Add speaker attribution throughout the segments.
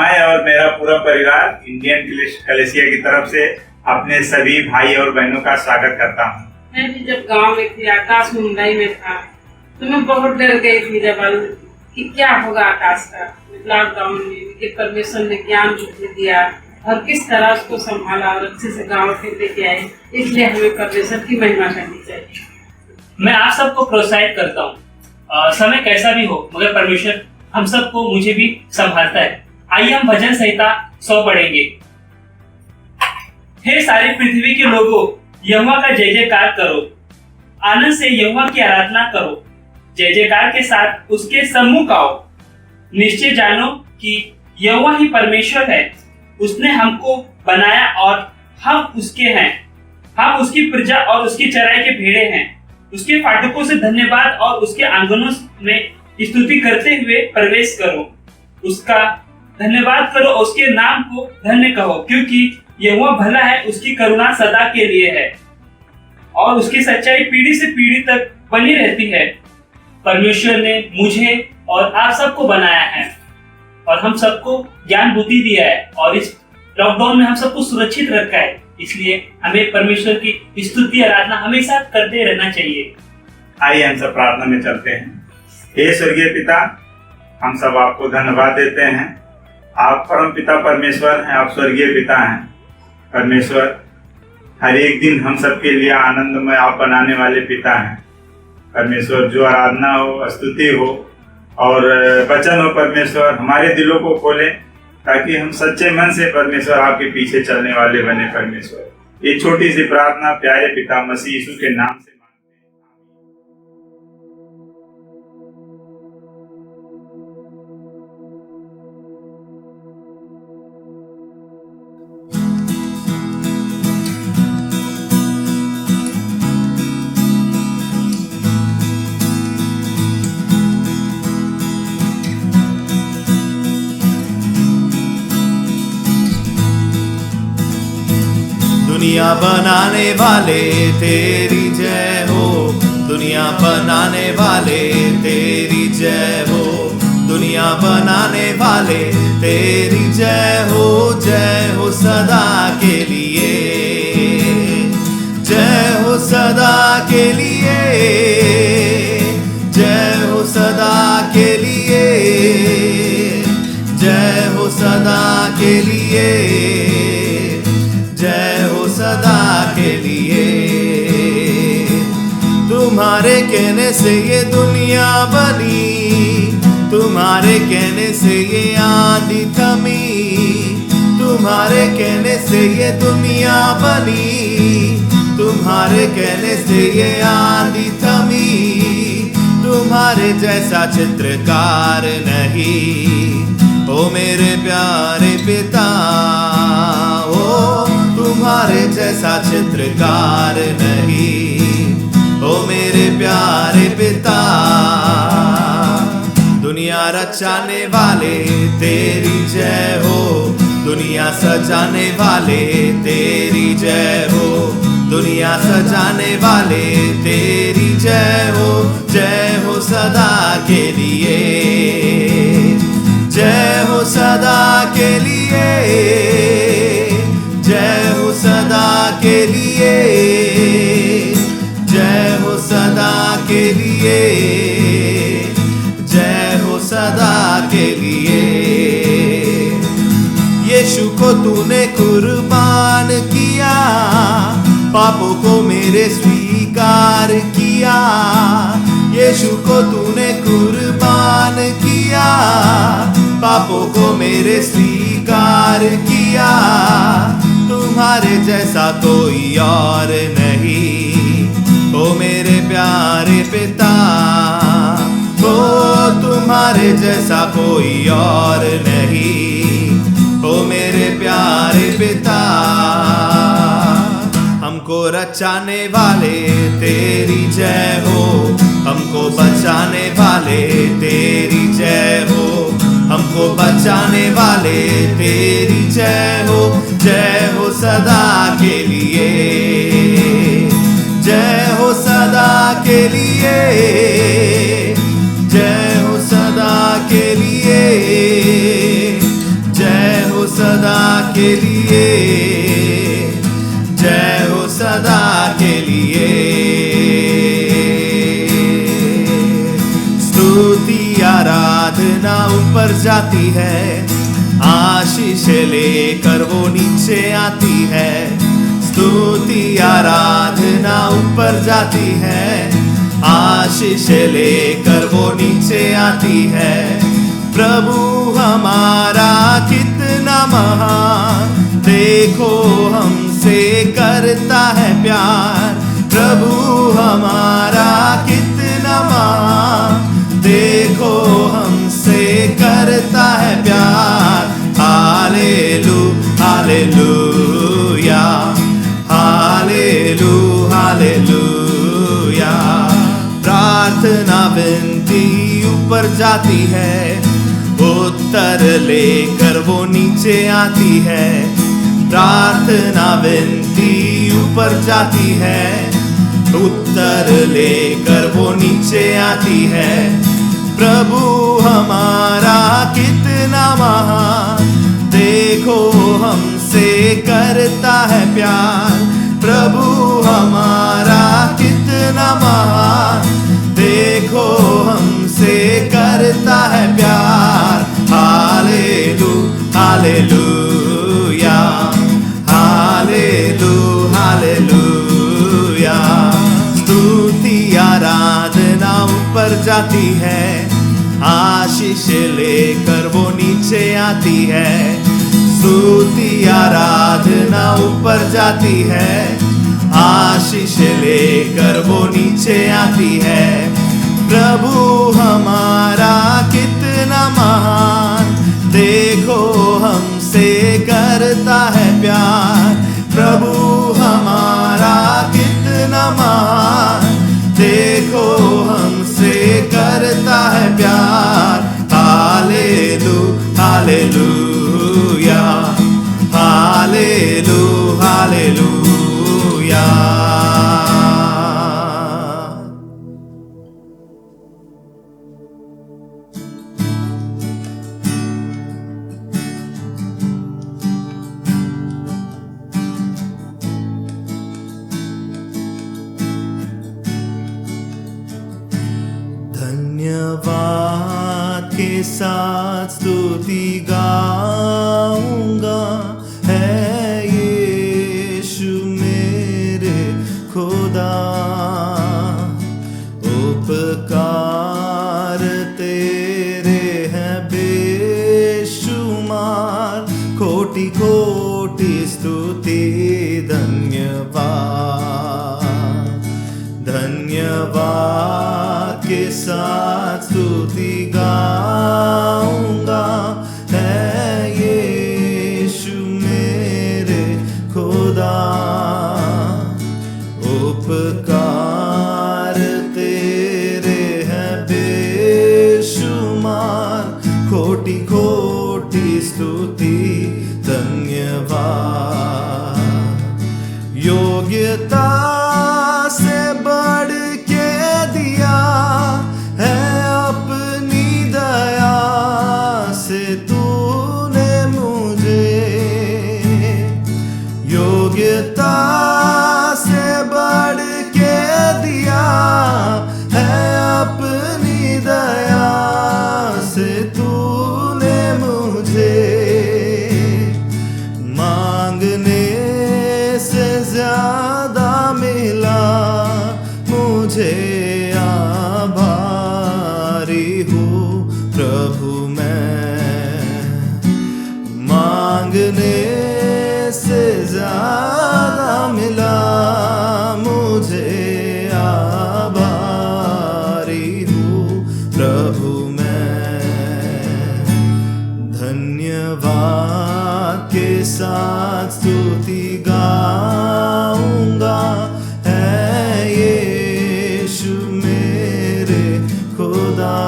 Speaker 1: मैं और मेरा पूरा परिवार इंडियन कलेसिया की तरफ से अपने सभी भाई और बहनों का स्वागत करता हूँ।
Speaker 2: मैं भी जब गांव में थी, आकाश मुंबई में था, तो मैं बहुत डर गई थी जब कि क्या होगा आकाश का। लॉकडाउन में कि परमेश्वर ने ज्ञान बुद्धि दिया और किस तरह उसको संभाला और अच्छे से गांव फिर लेके आए। इसलिए हमें परमेश्वर की महिमा करनी चाहिए।
Speaker 3: मैं आप सबको प्रोत्साहित करता हूँ, समय कैसा भी हो मगर परमेश्वर हम सबको मुझे भी संभालता है। आइए हम भजन संहिता 100 पढ़ेंगे। हे सारी पृथ्वी के लोगों, यहोवा का जय जयकार करो, आनंद से यहोवा की आराधना करो, जय जयकार के साथ उसके सम्मुख आओ। निश्चय जानो कि यहोवा ही परमेश्वर है, उसने हमको बनाया और हम उसके हैं। हम उसकी प्रजा और उसकी चराई के भेड़े हैं। उसके फाटकों से धन्यवाद और उसके आंगनों में स्तुति करते हुए प्रवेश करो। उसका धन्यवाद करो और उसके नाम को धन्य कहो, क्योंकि यहोवा भला है, उसकी करुणा सदा के लिए है और उसकी सच्चाई पीढ़ी से पीढ़ी तक बनी रहती है। परमेश्वर ने मुझे और आप सबको बनाया है और हम सबको ज्ञान बुद्धि दिया है और इस लॉकडाउन में हम सबको सुरक्षित रखा है। इसलिए हमें परमेश्वर की स्तुति आराधना हमेशा करते रहना चाहिए।
Speaker 1: आइए हम सब प्रार्थना में चलते हैं। हे स्वर्गीय पिता, हम सब आपको धन्यवाद देते हैं। आप परम पिता परमेश्वर हैं, आप स्वर्गीय पिता हैं। परमेश्वर, हर एक दिन हम सबके लिए आनंदमय आप बनाने वाले पिता हैं। परमेश्वर, जो आराधना हो, स्तुति हो और वचन हो, परमेश्वर हमारे दिलों को खोले ताकि हम सच्चे मन से परमेश्वर आपके पीछे चलने वाले बने। परमेश्वर, ये छोटी सी प्रार्थना प्यारे पिता मसीह यीशु के नाम से
Speaker 4: दुनिया बनाने वाले तेरी जय हो, दुनिया बनाने वाले तेरी जय हो, दुनिया बनाने वाले तेरी जय हो सदा के लिए, जय हो सदा के लिए, जय हो सदा के लिए, जय हो सदा के लिए, जय हो सदा के लिए। तुम्हारे कहने से ये दुनिया बनी, तुम्हारे कहने से ये आंधी थमी, तुम्हारे कहने से ये दुनिया बनी, तुम्हारे कहने से ये आंधी थमी। तुम्हारे जैसा चित्रकार नहीं, ओ मेरे प्यारे पिता, ओ तुम्हारे जैसा चित्रकार नहीं, ओ मेरे प्यारे पिता। दुनिया रचाने वाले तेरी जय हो, दुनिया सजाने वाले तेरी जय हो, दुनिया सजाने वाले तेरी जय हो सदा के लिए, जय हो सदा के लिए, जय हो सदा के लिए, जय हो सदा के लिए, जय हो सदा के लिए। यीशु को तूने कुर्बान किया, पापों को मेरे स्वीकार किया, यीशु को तूने कुर्बान किया, पापों को मेरे स्वीकार किया। तुम्हारे जैसा कोई और नहीं, ओ मेरे प्यारे पिता, ओ तुम्हारे जैसा कोई और नहीं, ओ मेरे प्यारे पिता। हमको रचाने वाले तेरी जय हो, हमको बचाने वाले तेरी जय हो, हमको बचाने वाले तेरी जय हो सदा के लिए, जय हो सदा के लिए, जय हो सदा के लिए, जय के लिए, जय हो सदा के लिए। स्तुति आराधना ऊपर जाती है, आशीष लेकर वो नीचे आती है। स्तुति आराधना ऊपर जाती है, आशीष लेकर वो नीचे आती है। प्रभु हमारा कितना महान, देखो हमसे करता है प्यार। प्रभु हमारा कितना महान, देखो हमसे करता है प्यार। हालेलू हालेलूया, हालेलू हालेलूया। प्रार्थना विनती ऊपर जाती है, उत्तर लेकर वो नीचे आती है। प्रार्थना विनती ऊपर जाती है, उत्तर लेकर वो नीचे आती है। प्रभु हमारा कितना महान, देखो हमसे करता है प्यार। प्रभु हमारा कितना महान, देखो हमसे करता है प्यार। हालेलू हालेलूया, हालेलू हालेलूया। स्तुति आराधना ऊपर जाती है, आशीष लेकर वो नीचे आती है। स्तुति आराधना ऊपर जाती है, आशीष लेकर वो नीचे आती है। प्रभु हमारा कितना महान, देखो हमसे करता है प्यार। प्रभु हमारा कितना महान, देखो हमसे करता है प्यार। हालेलू हालेलूया, हालेलू हालेलूया। धन्यवाद के साथ स्तुति गाऊंगा, है यीशु मेरे खुदा। उपकार तेरे हैं बेशुमार, कोटि कोटि स्तुति धन्यवाद। धन्यवाद के साथ स्तुति गाऊंगा, है यीशु मेरे खुदा। उपकार तेरे हैं बेशुमार, कोटि कोटि स्तुति धन्यवाद। योग्यता से बढ़ के दिया है अपनी दया से तूने मुझे। योग्यता से बढ़ के दिया है अपनी दया से तूने मुझे। मांगने से ज्यादा मिला मुझे, आभारी हूँ प्रभु मैं। मांगने से ज्यादा मिला मुझे, आभारी हूँ प्रभु मैं। धन्यवाद के साथ स्तुति गाऊंगा, है यीशु मेरे खुदा।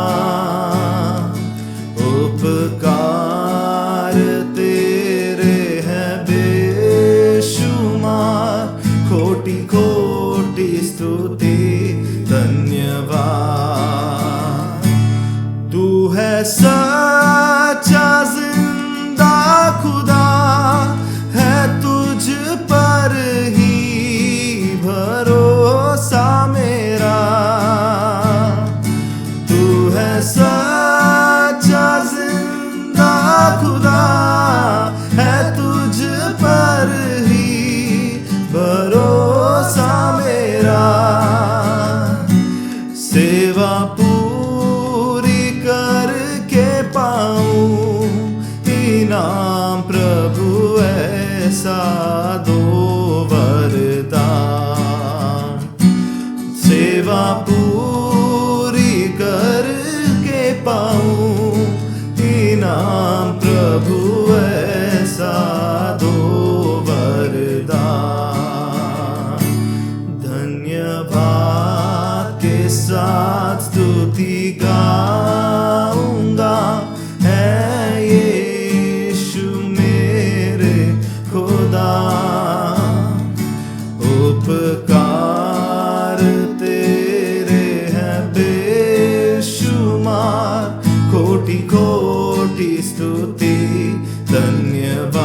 Speaker 4: उपकार तेरे हैं बेशुमार, कोटि कोटि स्तुति धन्यवाद। तू है सच्चा जिंदा खुदा, स्तुति गाऊंगा, है यीशु मेरे खुदा। उपकार तेरे हैं बेशुमार, कोटि कोटि स्तुति धन्यवाद।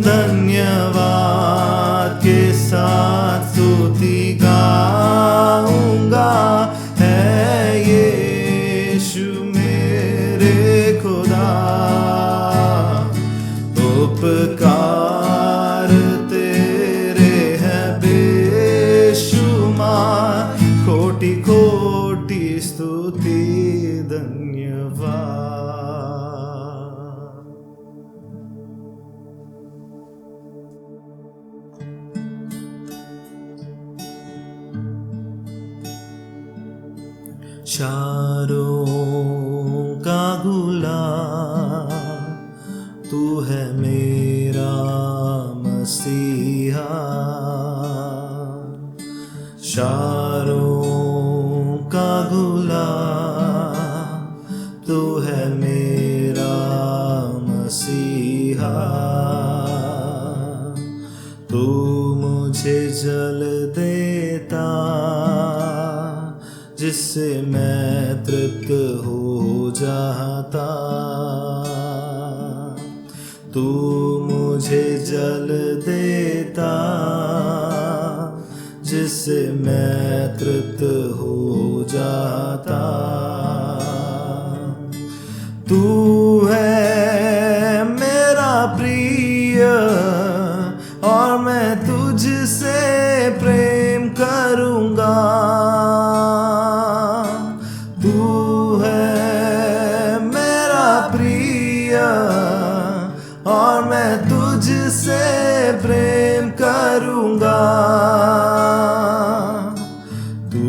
Speaker 4: धन्यवाद के साथ स्तुति गाऊंगा, है यीशु मेरे खुदा। उपकार तेरे हैं बेशुमार, कोटि कोटि स्तुति धन्यवाद। शारों का गुलाब तू है मेरा मसीहा। शारों का गुलाब तू है मेरा मसीहा। तू मुझे जल देता जिससे मैं तृप्त हो जाता। तू मुझे जल देता जिससे मैं तृप्त हो जाता। तू है मेरा प्रिय और मैं तुझसे प्रेम करूँगा। तू है मेरा प्रिय और मैं तुझसे प्रेम करूँगा। तू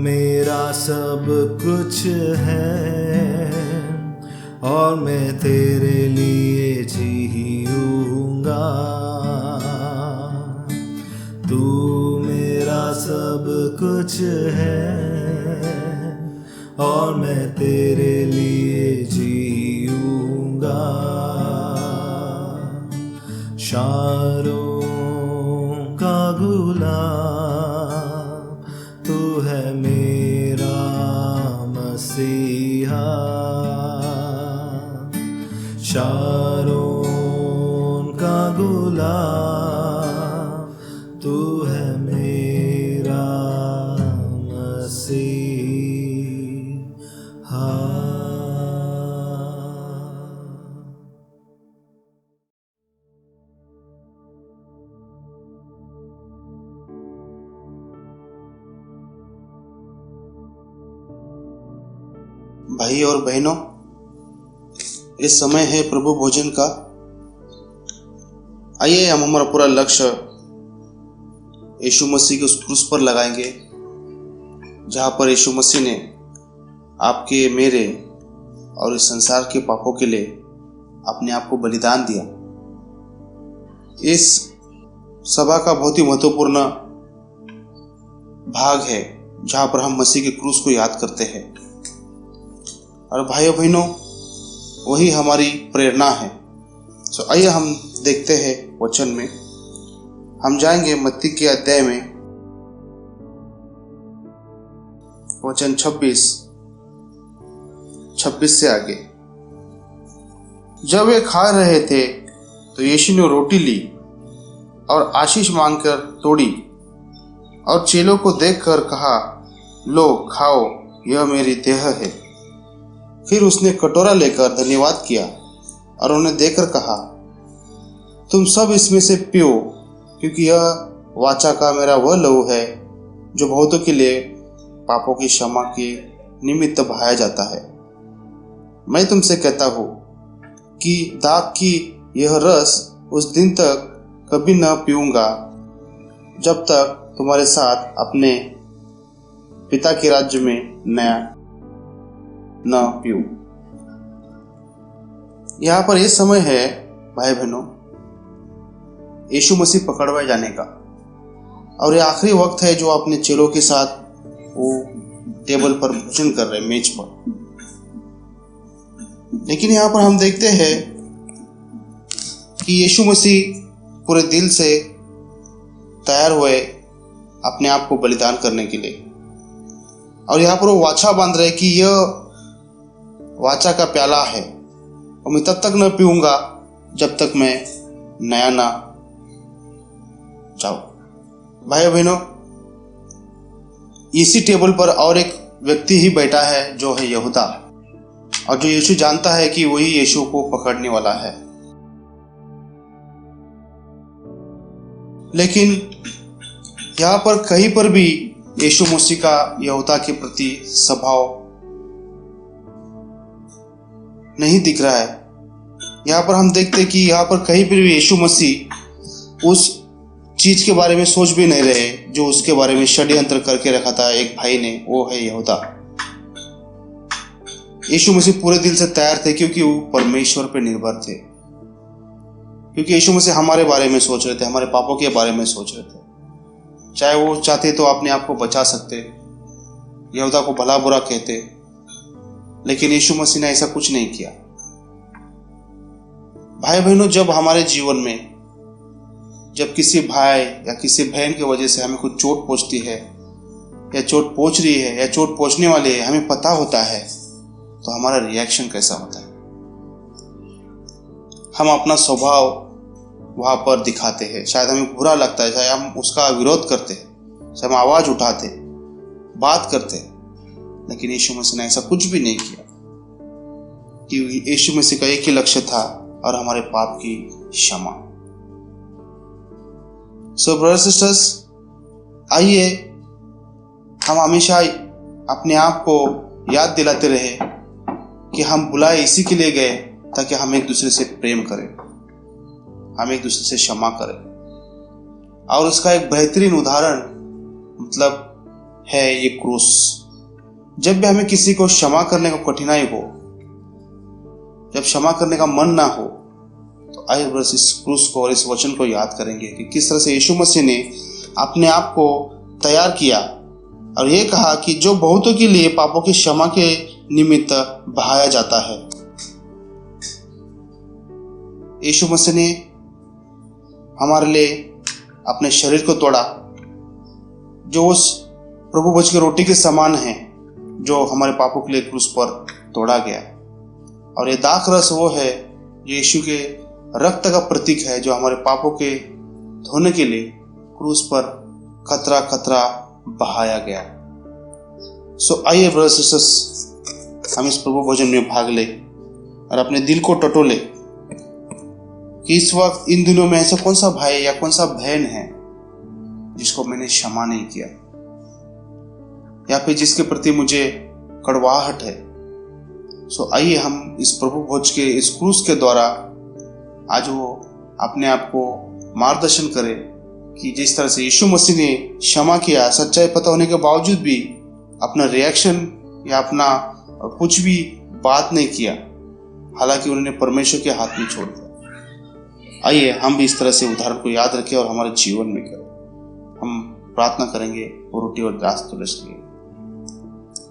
Speaker 4: मेरा सब कुछ है और मैं तेरे लिए जीऊँगा। तू मेरा सब कुछ है और मैं तेरे लिए जीऊँगा। शारों का गुलाब तू है मेरा मसीहा। शारों का गुलाब तू है मेरा मसीहा।
Speaker 5: भाई और बहनों, इस समय है प्रभु भोजन का। आइए हम हमारा पूरा लक्ष्य यीशु मसीह के उस क्रूस पर लगाएंगे, जहाँ पर यीशु मसीह ने आपके, मेरे और इस संसार के पापों के लिए अपने आप को बलिदान दिया। इस सभा का बहुत ही महत्वपूर्ण भाग है जहाँ पर हम मसीह के क्रूस को याद करते हैं। और भाइयों बहनों, वही हमारी प्रेरणा है। सो आइए हम देखते हैं वचन में। हम जाएंगे मत्ती के अध्याय में, वचन 26 से आगे। जब वे खा रहे थे तो यीशु ने रोटी ली और आशीष मांगकर तोड़ी और चेलों को देखकर कहा, लो खाओ, यह मेरी देह है। फिर उसने कटोरा लेकर धन्यवाद किया और उन्हें देकर कहा, तुम सब इसमें से पियो, क्योंकि यह वाचा का मेरा वह लहू है जो बहुतों के लिए पापों की क्षमा के निमित्त बहाया जाता है। मैं तुमसे कहता हूँ कि दाख की यह रस उस दिन तक कभी न पीऊँगा, जब तक तुम्हारे साथ अपने पिता के राज्य में नया न पीऊं। यहाँ पर यह समय है भाई बहनों, यीशु मसीह पकड़वाए जाने का, और ये आखिरी वक्त है जो अपने चेलों के साथ वो टेबल पर भोजन कर रहे, मेज पर। लेकिन यहाँ पर हम देखते हैं कि यीशु मसीह पूरे दिल से तैयार हुए अपने आप को बलिदान करने के लिए। और यहाँ पर वो वाचा बांध रहे कि यह वाचा का प्याला है और मैं तब तक न पीऊंगा जब तक मैं नया ना जाऊं। भाइयों बहनों, इसी टेबल पर और एक व्यक्ति ही बैठा है जो है यहूदा, और जो यीशु जानता है कि वही यीशु को पकड़ने वाला है। लेकिन यहाँ पर कहीं पर भी यीशु मसीह का यहूदा के प्रति स्वभाव नहीं दिख रहा है। यहाँ पर हम देखते हैं कि यहाँ पर कहीं पर भी यीशु मसीह उस चीज के बारे में सोच भी नहीं रहे जो उसके बारे में षड्यंत्र करके रखा था एक भाई ने, वो है यहूदा। यीशु मसीह पूरे दिल से तैयार थे क्योंकि वो परमेश्वर पर निर्भर थे, क्योंकि यीशु मसीह हमारे बारे में सोच रहे थे, हमारे पापों के बारे में सोच रहे थे। चाहे वो चाहते तो अपने आप को बचा सकते, यहूदा को भला बुरा कहते, लेकिन यीशु मसीह ने ऐसा कुछ नहीं किया। भाई बहनों, जब हमारे जीवन में जब किसी भाई या किसी बहन की वजह से हमें कुछ चोट पहुंचती है या चोट पहुंच रही है या चोट पहुंचने वाली है, हमें पता होता है, तो हमारा रिएक्शन कैसा होता है? हम अपना स्वभाव वहां पर दिखाते हैं। शायद हमें बुरा लगता है, शायद हम उसका विरोध करते हैं, शायद हम आवाज उठाते, बात करते, लेकिन यीशु मसीह ने ऐसा कुछ भी नहीं किया। कि यीशु मसीह का एक ही लक्ष्य था, और हमारे पाप की क्षमा। सो ब्रदर्स सिस्टर्स, आइए हम हमेशा अपने आप को याद दिलाते रहे कि हम बुलाए इसी के लिए गए ताकि हम एक दूसरे से प्रेम करें, हम एक दूसरे से क्षमा करें। और उसका एक बेहतरीन उदाहरण मतलब है ये क्रूस। जब भी हमें किसी को क्षमा करने को कठिनाई हो, जब क्षमा करने का मन ना हो, तो आइए बस इस क्रूस को और इस वचन को याद करेंगे कि किस तरह से यीशु मसीह ने अपने आप को तैयार किया और ये कहा कि जो बहुतों के लिए पापों की क्षमा के निमित्त बहाया जाता है। यीशु मसीह ने हमारे लिए अपने शरीर को तोड़ा, जो उस प्रभु भोज की रोटी के समान है, जो हमारे पापों के लिए क्रूस पर तोड़ा गया। और ये दाख रस वो है जो यीशु के रक्त का प्रतीक है, जो हमारे पापों के धोने के लिए क्रूस पर खतरा खतरा बहाया गया। सो आइए ब्रदर्स सिस्टर्स, हम इस प्रभु भोजन में भाग ले और अपने दिल को टटोले कि इस वक्त इन दिनों में ऐसा कौन सा भाई या कौन सा बहन है जिसको मैंने क्षमा नहीं किया, या फिर जिसके प्रति मुझे कड़वाहट है। सो आइए हम इस प्रभु भोज के इस क्रूस के द्वारा आज वो अपने आप को मार्गदर्शन करे कि जिस तरह से यीशु मसीह ने क्षमा किया, सच्चाई पता होने के बावजूद भी अपना रिएक्शन या अपना कुछ भी बात नहीं किया, हालांकि उन्होंने परमेश्वर के हाथ में छोड़ दिया। आइए हम भी इस तरह से उदाहरण को याद रखें और हमारे जीवन में करें। हम प्रार्थना करेंगे वो रोटी और दास तुलस के लिए।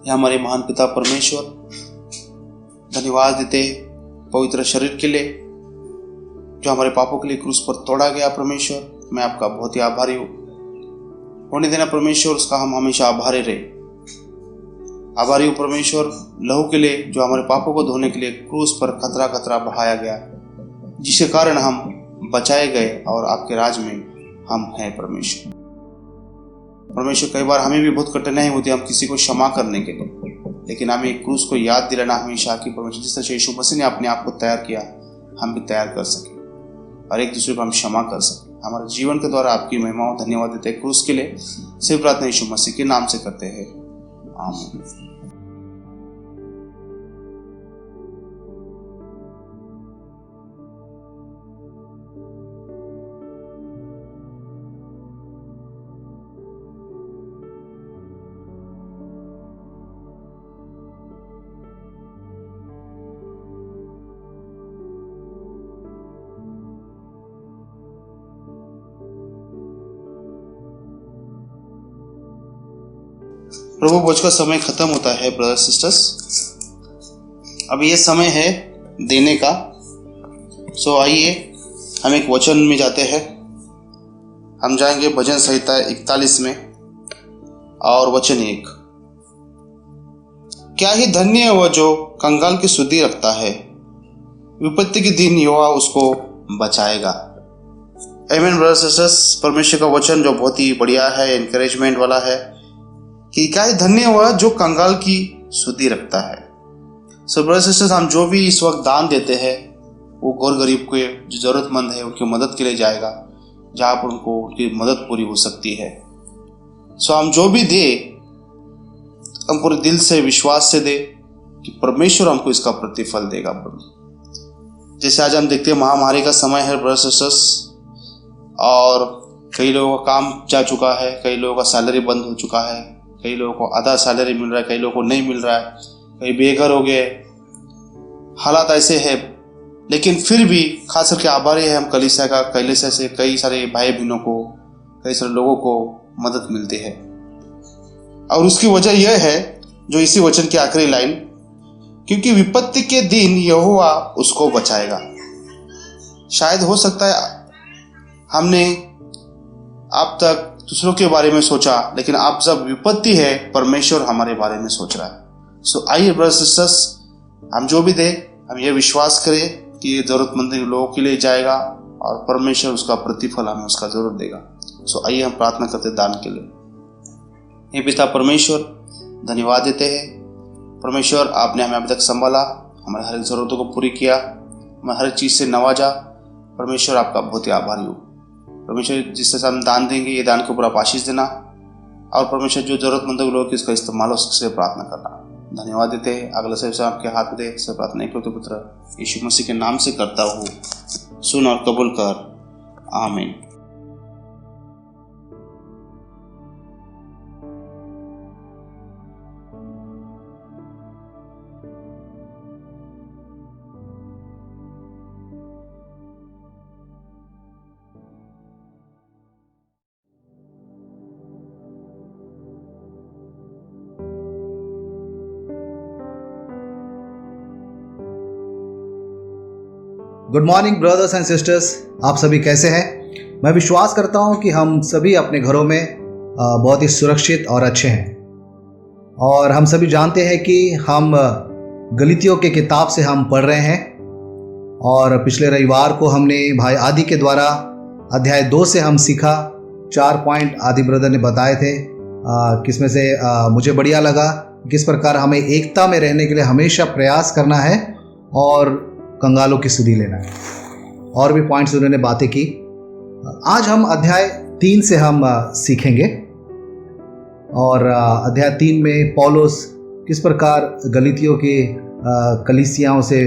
Speaker 5: या हमारे महान पिता परमेश्वर, धन्यवाद देते पवित्र शरीर के लिए जो हमारे पापों के लिए क्रूस पर तोड़ा गया। परमेश्वर, मैं आपका बहुत ही आभारी हूँ। होने देना परमेश्वर, उसका हम हमेशा आभारी रहे। आभारी हूँ परमेश्वर लहू के लिए जो हमारे पापों को धोने के लिए क्रूस पर खतरा खतरा बहाया गया, जिसके कारण हम बचाए गए और आपके राज में हम हैं। परमेश्वर कई बार हमें भी बहुत कठिनाई होती है हम किसी को क्षमा करने के लिए, लेकिन हमें एक क्रूस को याद दिलाना हमेशा कि परमेश्वर जिस तरह से यीशु मसीह ने अपने आप को तैयार किया, हम भी तैयार कर सके और एक दूसरे को हम क्षमा कर सके। हमारे जीवन के द्वारा आपकी महिमा और धन्यवाद देते हैं क्रूस के लिए। सिर्फ प्रार्थना यीशु मसीह के नाम से करते हैं, आमीन। प्रभु भोज का समय खत्म होता है ब्रदर सिस्टर्स। अब ये समय है देने का। सो आइए हम एक वचन में जाते हैं। हम जाएंगे भजन संहिता 41 में और वचन 1। क्या ही धन्य है वह जो कंगाल की सुधि रखता है, विपत्ति के दिन यहोवा उसको बचाएगा। आमीन ब्रदर सिस्टर्स। परमेश्वर का वचन जो बहुत ही बढ़िया है, एनकरेजमेंट वाला है कि क्या ही धन्य हुआ जो कंगाल की सुधि रखता है। सो ब्रदर सिस्टर्स, हम जो भी इस वक्त दान देते हैं वो गौर गरीब के जो ज़रूरतमंद है उनकी मदद के लिए जाएगा, जहाँ पर उनको उनकी मदद पूरी हो सकती है। सो हम जो भी दे, हम पूरे दिल से विश्वास से दे कि परमेश्वर हमको इसका प्रतिफल देगा। जैसे आज हम देखते हैं महामारी का समय है ब्रदर सिस्टर्स, और कई लोगों का काम जा चुका है, कई लोगों का सैलरी बंद हो चुका है, कई लोगों को आधा सैलरी मिल रहा है, कई लोगों को नहीं मिल रहा है, कई बेघर हो गए। हालात ऐसे है, लेकिन फिर भी खास करके आभारी है हम कलीसिया से कई सारे भाई बहनों को, कई सारे लोगों को मदद मिलती है। और उसकी वजह यह है जो इसी वचन की आखिरी लाइन, क्योंकि विपत्ति के दिन यहोवा उसको बचाएगा। शायद हो सकता है हमने अब तक दूसरों के बारे में सोचा, लेकिन अब जब विपत्ति है परमेश्वर हमारे बारे में सोच रहा है। सो आइए ब्रदर सिस्टर्स, हम जो भी दे हम ये विश्वास करें कि ये जरूरतमंद लोगों के लिए जाएगा और परमेश्वर उसका प्रतिफल हमें उसका जरूर देगा। सो आइए हम प्रार्थना करते दान के लिए। हे पिता परमेश्वर, धन्यवाद देते हैं परमेश्वर, आपने हमें अभी तक संभाला, हमारे हर एक ज़रूरतों को पूरी किया, हमें हर चीज़ से नवाजा। परमेश्वर आपका बहुत ही आभारी हूँ। परमेश्वर जिस तरह हम दान देंगे, ये दान के ऊपर आप आशीष देना, और परमेश्वर जो ज़रूरतमंद लोग इसका इस्तेमाल हो सकसे प्रार्थना करना। धन्यवाद देते हैं। अगला से आपके हाथ में दे से प्रार्थना करते पुत्र यीशु मसीह के नाम से करता हूँ, सुन और कबूल कर। आमीन।
Speaker 6: Good morning brothers and sisters, आप सभी कैसे हैं? मैं विश्वास करता हूं कि हम सभी अपने घरों में बहुत ही सुरक्षित और अच्छे हैं। और हम सभी जानते हैं कि हम गलीतियों के किताब से हम पढ़ रहे हैं, और पिछले रविवार को हमने भाई आदि के द्वारा अध्याय 2 से हम सीखा। 4 पॉइंट आदि ब्रदर ने बताए थे, किसमें से मुझे बढ़िया लगा किस प्रकार हमें एकता में रहने के लिए हमेशा प्रयास करना है और कंगालों की सुधि लेना है। और भी पॉइंट्स उन्होंने बातें की। आज हम अध्याय 3 से हम सीखेंगे, और अध्याय 3 में पौलुस किस प्रकार गलीतियों के कलीसियाओं से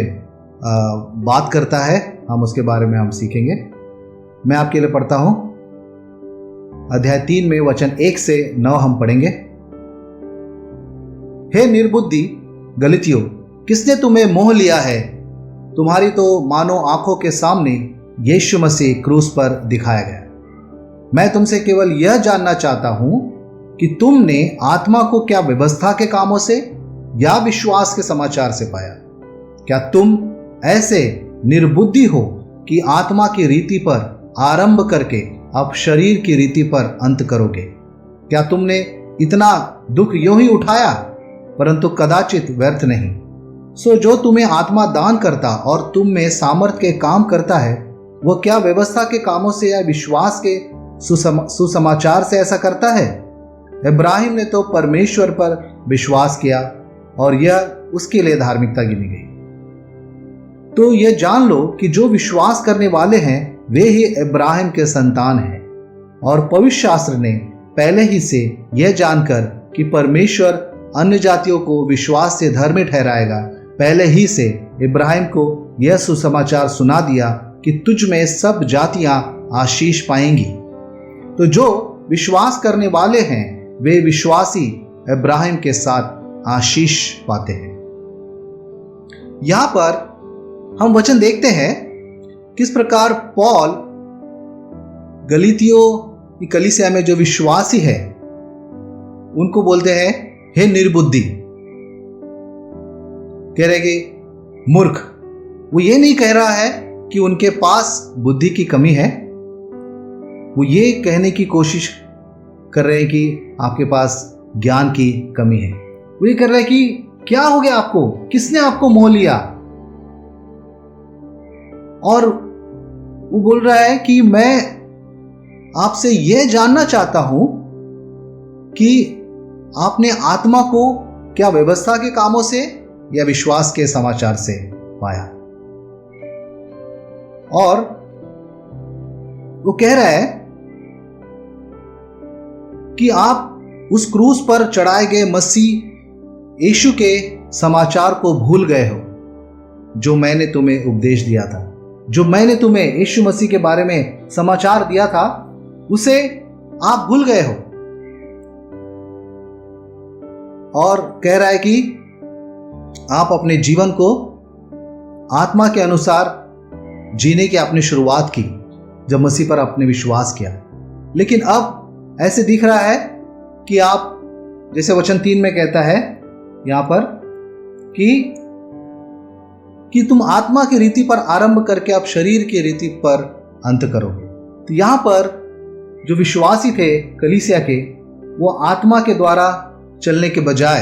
Speaker 6: बात करता है, हम उसके बारे में हम सीखेंगे। मैं आपके लिए पढ़ता हूं। अध्याय 3 में वचन 1 से 9 हम पढ़ेंगे। हे निर्बुद्धि गलीतियों, किसने तुम्हें मोह लिया है? तुम्हारी तो मानो आंखों के सामने यीशु मसीह क्रूस पर दिखाया गया। मैं तुमसे केवल यह जानना चाहता हूं कि तुमने आत्मा को क्या व्यवस्था के कामों से या विश्वास के समाचार से पाया? क्या तुम ऐसे निर्बुद्धि हो कि आत्मा की रीति पर आरंभ करके अब शरीर की रीति पर अंत करोगे? क्या तुमने इतना दुख यूं ही उठाया, परंतु कदाचित व्यर्थ नहीं। सो जो तुम्हें आत्मा दान करता और तुम में सामर्थ के काम करता है, वह क्या व्यवस्था के कामों से या विश्वास के सुसमाचार से ऐसा करता है? इब्राहिम ने तो परमेश्वर पर विश्वास किया और यह उसके लिए धार्मिकता गिनी गई। तो यह जान लो कि जो विश्वास करने वाले हैं वे ही इब्राहिम के संतान हैं। और पवित्र शास्त्र ने पहले ही से यह जानकर कि परमेश्वर अन्य जातियों को विश्वास से धर्मी ठहराएगा, पहले ही से इब्राहिम को यह सुसमाचार सुना दिया कि तुझ में सब जातियां आशीष पाएंगी। तो जो विश्वास करने वाले हैं वे विश्वासी इब्राहिम के साथ आशीष पाते हैं। यहां पर हम वचन देखते हैं किस प्रकार पौल गलीतियों की कलीसिया में जो विश्वासी है उनको बोलते हैं, हे निर्बुद्धि, कह रहे कि मूर्ख। वो ये नहीं कह रहा है कि उनके पास बुद्धि की कमी है, वो ये कहने की कोशिश कर रहे हैं कि आपके पास ज्ञान की कमी है। वो ये कर रहे हैं कि क्या हो गया आपको, किसने आपको मोह लिया। और वो बोल रहा है कि मैं आपसे यह जानना चाहता हूं कि आपने आत्मा को क्या व्यवस्था के कामों से या विश्वास के समाचार से पाया। और वो कह रहा है कि आप उस क्रूस पर चढ़ाए गए मसीह यीशु के समाचार को भूल गए हो, जो मैंने तुम्हें उपदेश दिया था, जो मैंने तुम्हें यीशु मसीह के बारे में समाचार दिया था, उसे आप भूल गए हो। और कह रहा है कि आप अपने जीवन को आत्मा के अनुसार जीने की आपने शुरुआत की जब मसीह पर आपने विश्वास किया, लेकिन अब ऐसे दिख रहा है कि आप, जैसे वचन 3 में कहता है यहां पर कि तुम आत्मा की रीति पर आरंभ करके आप शरीर की रीति पर अंत करोगे। तो यहां पर जो विश्वासी थे कलीसिया के, वो आत्मा के द्वारा चलने के बजाय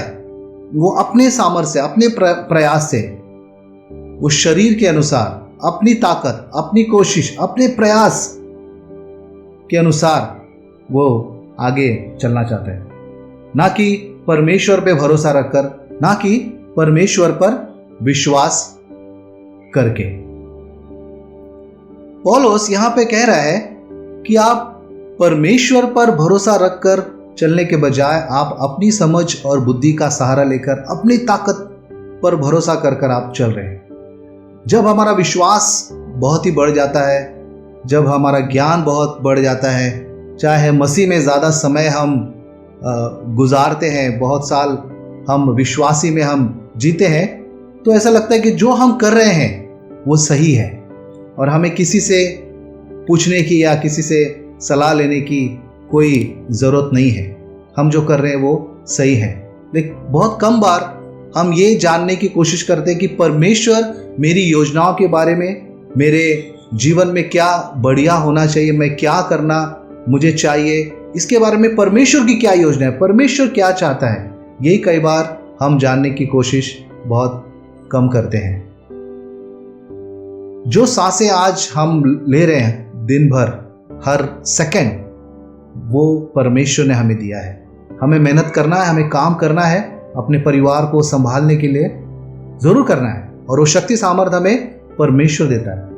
Speaker 6: वो अपने सामर्थ्य, अपने प्रयास से, वो शरीर के अनुसार, अपनी ताकत, अपनी कोशिश, अपने प्रयास के अनुसार वो आगे चलना चाहते हैं, ना कि परमेश्वर पे भरोसा रखकर, ना कि परमेश्वर पर विश्वास करके। पौलुस यहां पे कह रहा है कि आप परमेश्वर पर भरोसा रखकर चलने के बजाय आप अपनी समझ और बुद्धि का सहारा लेकर, अपनी ताकत पर भरोसा कर आप चल रहे हैं। जब हमारा विश्वास बहुत ही बढ़ जाता है, जब हमारा ज्ञान बहुत बढ़ जाता है, चाहे मसीह में ज़्यादा समय हम गुजारते हैं, बहुत साल हम विश्वासी में हम जीते हैं, तो ऐसा लगता है कि जो हम कर रहे हैं वो सही है और हमें किसी से पूछने की या किसी से सलाह लेने की कोई ज़रूरत नहीं है। हम जो कर रहे हैं वो सही है। लेकिन बहुत कम बार हम ये जानने की कोशिश करते हैं कि परमेश्वर मेरी योजनाओं के बारे में, मेरे जीवन में क्या बढ़िया होना चाहिए, मैं क्या करना मुझे चाहिए, इसके बारे में परमेश्वर की क्या योजना है, परमेश्वर क्या चाहता है, यही कई बार हम जानने की कोशिश बहुत कम करते हैं। जो सांसें आज हम ले रहे हैं दिन भर, हर सेकंड, वो परमेश्वर ने हमें दिया है। हमें मेहनत करना है, हमें काम करना है, अपने परिवार को संभालने के लिए जरूर करना है, और वो शक्ति सामर्थ्य हमें परमेश्वर देता है।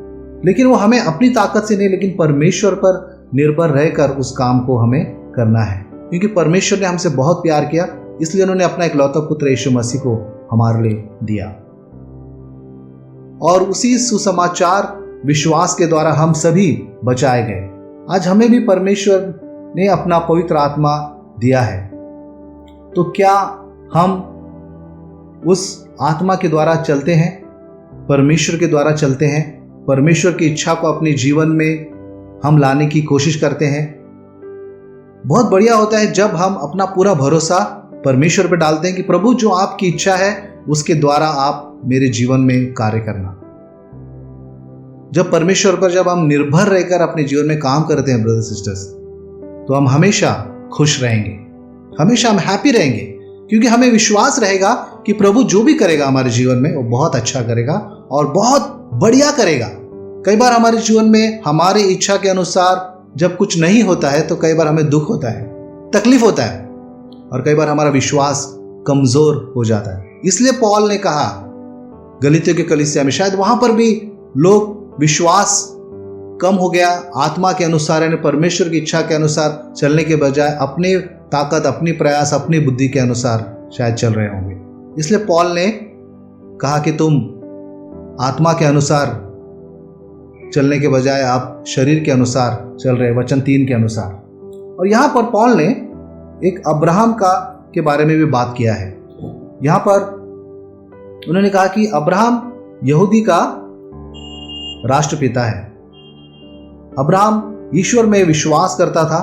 Speaker 6: लेकिन वो हमें अपनी ताकत से नहीं, लेकिन परमेश्वर पर निर्भर रहकर उस काम को हमें करना है, क्योंकि परमेश्वर ने हमसे बहुत प्यार किया, इसलिए उन्होंने अपना इकलौता पुत्र यीशु मसीह को हमारे लिए दिया। और उसी सुसमाचार विश्वास के द्वारा हम सभी बचाए गए। आज हमें भी परमेश्वर ने अपना पवित्र आत्मा दिया है, तो क्या हम उस आत्मा के द्वारा चलते हैं, परमेश्वर के द्वारा चलते हैं, परमेश्वर की इच्छा को अपने जीवन में हम लाने की कोशिश करते हैं? बहुत बढ़िया होता है जब हम अपना पूरा भरोसा परमेश्वर पर डालते हैं कि प्रभु, जो आपकी इच्छा है उसके द्वारा आप मेरे जीवन में कार्य करना। जब परमेश्वर पर जब हम निर्भर रहकर अपने जीवन में काम करते हैं ब्रदर्स सिस्टर्स, तो हम हमेशा खुश रहेंगे, हमेशा हम हैप्पी रहेंगे, क्योंकि हमें विश्वास रहेगा कि प्रभु जो भी करेगा हमारे जीवन में वो बहुत अच्छा करेगा और बहुत बढ़िया करेगा। कई बार हमारे जीवन में हमारी इच्छा के अनुसार जब कुछ नहीं होता है तो कई बार हमें दुख होता है, तकलीफ होता है, और कई बार हमारा विश्वास कमजोर हो जाता है। इसलिए पौल ने कहा गलीतियों के कलीसिया में, शायद वहां पर भी लोग विश्वास कम हो गया, आत्मा के अनुसार यानी परमेश्वर की इच्छा के अनुसार चलने के बजाय अपनी ताकत, अपनी प्रयास, अपनी बुद्धि के अनुसार शायद चल रहे होंगे। इसलिए पौल ने कहा कि तुम आत्मा के अनुसार चलने के बजाय आप शरीर के अनुसार चल रहे, वचन 3 के अनुसार। और यहां पर पौल ने एक अब्राहम के बारे में भी बात किया है। यहां पर उन्होंने कहा कि अब्राहम यहूदी का राष्ट्रपिता है। अब्राहम ईश्वर में विश्वास करता था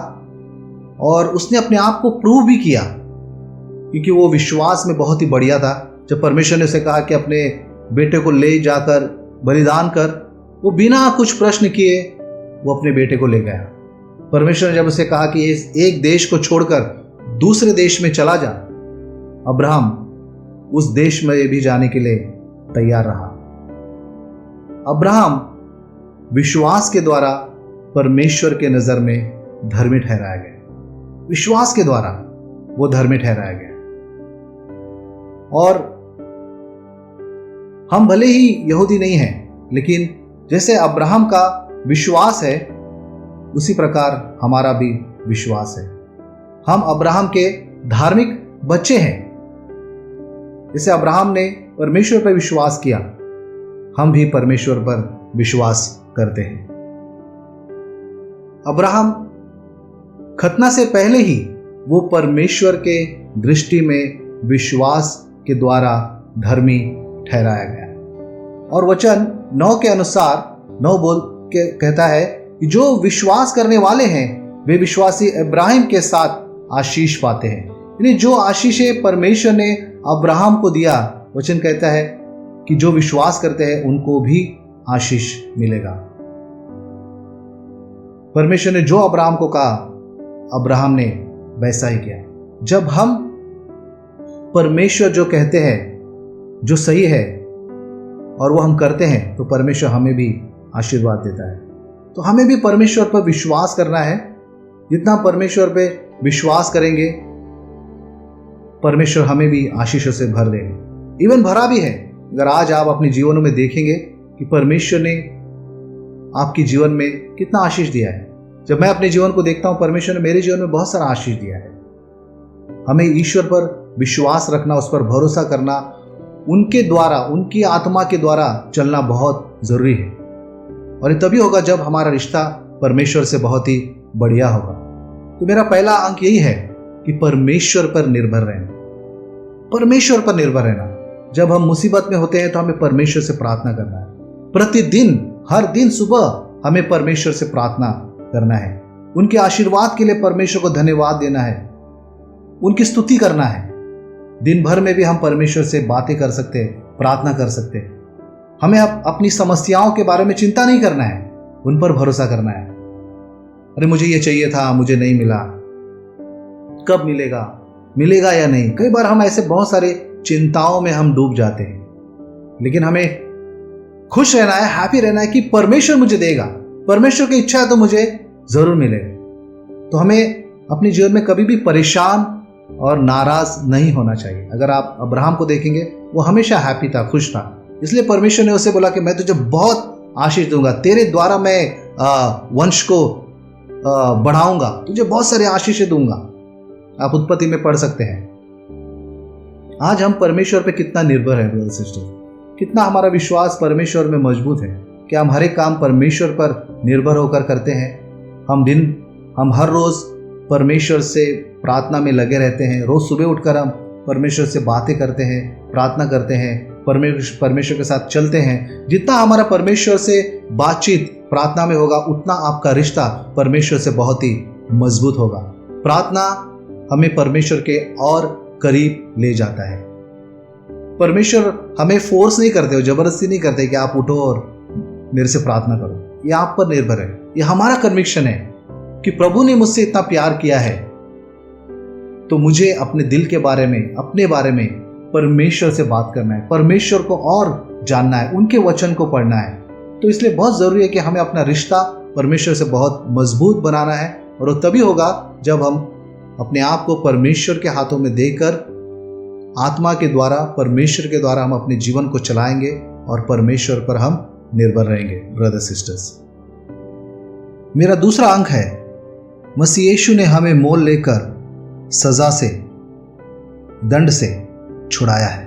Speaker 6: और उसने अपने आप को प्रूव भी किया क्योंकि वो विश्वास में बहुत ही बढ़िया था। जब परमेश्वर ने उसे कहा कि अपने बेटे को ले जाकर बलिदान कर, वो बिना कुछ प्रश्न किए वो अपने बेटे को ले गया। परमेश्वर ने जब उसे कहा कि इस एक देश को छोड़कर दूसरे देश में चला जा, अब्राहम उस देश में भी जाने के लिए तैयार रहा। अब्राहम विश्वास के द्वारा परमेश्वर के नजर में धर्मी ठहराया गया। विश्वास के द्वारा वो धर्मी ठहराया गया। और हम भले ही यहूदी नहीं हैं, लेकिन जैसे अब्राहम का विश्वास है उसी प्रकार हमारा भी विश्वास है। हम अब्राहम के धार्मिक बच्चे हैं। जैसे अब्राहम ने परमेश्वर पर विश्वास किया, हम भी परमेश्वर पर विश्वास करते हैं। अब्राहम खतना से पहले ही वो परमेश्वर के दृष्टि में विश्वास के द्वारा धर्मी ठहराया गया। और वचन 9 के अनुसार 9 बोल के कहता है कि जो विश्वास करने वाले हैं वे विश्वासी इब्राहिम के साथ आशीष पाते हैं। यानी जो आशीषें परमेश्वर ने अब्राहम को दिया, वचन कहता है कि जो विश्वास करते हैं उनको भी आशीष मिलेगा। परमेश्वर ने जो अब्राहम को कहा, अब्राहम ने वैसा ही किया। जब हम परमेश्वर जो कहते हैं, जो सही है, और वो हम करते हैं, तो परमेश्वर हमें भी आशीर्वाद देता है। तो हमें भी परमेश्वर पर विश्वास करना है। जितना परमेश्वर पे विश्वास करेंगे, परमेश्वर हमें भी आशीषों से भर देंगे। इवन भरा भी है। अगर आज आप अपने जीवनों में देखेंगे कि परमेश्वर ने आपके जीवन में कितना आशीष दिया है। जब मैं अपने जीवन को देखता हूं, परमेश्वर ने मेरे जीवन में बहुत सारा आशीष दिया है। हमें ईश्वर पर विश्वास रखना, उस पर भरोसा करना, उनके द्वारा, उनकी आत्मा के द्वारा चलना बहुत जरूरी है। और ये तभी होगा जब हमारा रिश्ता परमेश्वर से बहुत ही बढ़िया होगा। तो मेरा पहला अंक यही है कि परमेश्वर पर निर्भर रहना। परमेश्वर पर निर्भर रहना। जब हम मुसीबत में होते हैं तो हमें परमेश्वर से प्रार्थना करना है। प्रतिदिन, हर दिन सुबह हमें परमेश्वर से प्रार्थना करना है। उनके आशीर्वाद के लिए परमेश्वर को धन्यवाद देना है, उनकी स्तुति करना है। दिन भर में भी हम परमेश्वर से बातें कर सकते हैं, प्रार्थना कर सकते हैं। हमें अपनी समस्याओं के बारे में चिंता नहीं करना है, उन पर भरोसा करना है। अरे मुझे ये चाहिए था, मुझे नहीं मिला, कब मिलेगा, मिलेगा या नहीं। कई बार हम ऐसे बहुत सारे चिंताओं में हम डूब जाते हैं। लेकिन हमें खुश रहना है, हैप्पी रहना है कि परमेश्वर मुझे देगा, परमेश्वर की इच्छा है तो मुझे जरूर मिलेगा। तो हमें अपने जीवन में कभी भी परेशान और नाराज नहीं होना चाहिए। अगर आप अब्राहम को देखेंगे, वो हमेशा हैप्पी था, खुश था। इसलिए परमेश्वर ने उसे बोला कि मैं तुझे बहुत आशीष दूंगा, तेरे द्वारा मैं वंश को बढ़ाऊंगा, तुझे बहुत सारे आशीष दूंगा। आप उत्पत्ति में पढ़ सकते हैं। आज हम परमेश्वर पे कितना निर्भर है ब्रदर सिस्टर, कितना हमारा विश्वास परमेश्वर में मजबूत है। क्या हम हर एक काम परमेश्वर पर निर्भर होकर करते हैं? हम हर रोज परमेश्वर से प्रार्थना में लगे रहते हैं। रोज सुबह उठकर हम परमेश्वर से बातें करते हैं, प्रार्थना करते हैं, परमेश्वर के साथ चलते हैं। जितना हमारा परमेश्वर से बातचीत प्रार्थना में होगा, उतना आपका रिश्ता परमेश्वर से बहुत ही मजबूत होगा। प्रार्थना हमें परमेश्वर के और करीब ले जाता है। परमेश्वर हमें फोर्स नहीं करते हो, जबरदस्ती नहीं करते कि आप उठो और मेरे से प्रार्थना करो। ये आप पर निर्भर है। ये हमारा कन्विक्शन है कि प्रभु ने मुझसे इतना प्यार किया है, तो मुझे अपने दिल के बारे में, अपने बारे में परमेश्वर से बात करना है, परमेश्वर को और जानना है, उनके वचन को पढ़ना है। तो इसलिए बहुत जरूरी है कि हमें अपना रिश्ता परमेश्वर से बहुत मजबूत बनाना है। और वो तभी होगा जब हम अपने आप को परमेश्वर के हाथों में देकर आत्मा के द्वारा, परमेश्वर के द्वारा हम अपने जीवन को चलाएंगे और परमेश्वर पर हम निर्भर रहेंगे। ब्रदर सिस्टर्स, मेरा दूसरा अंक है, मसीह यीशु ने हमें मोल लेकर सजा से, दंड से छुड़ाया है।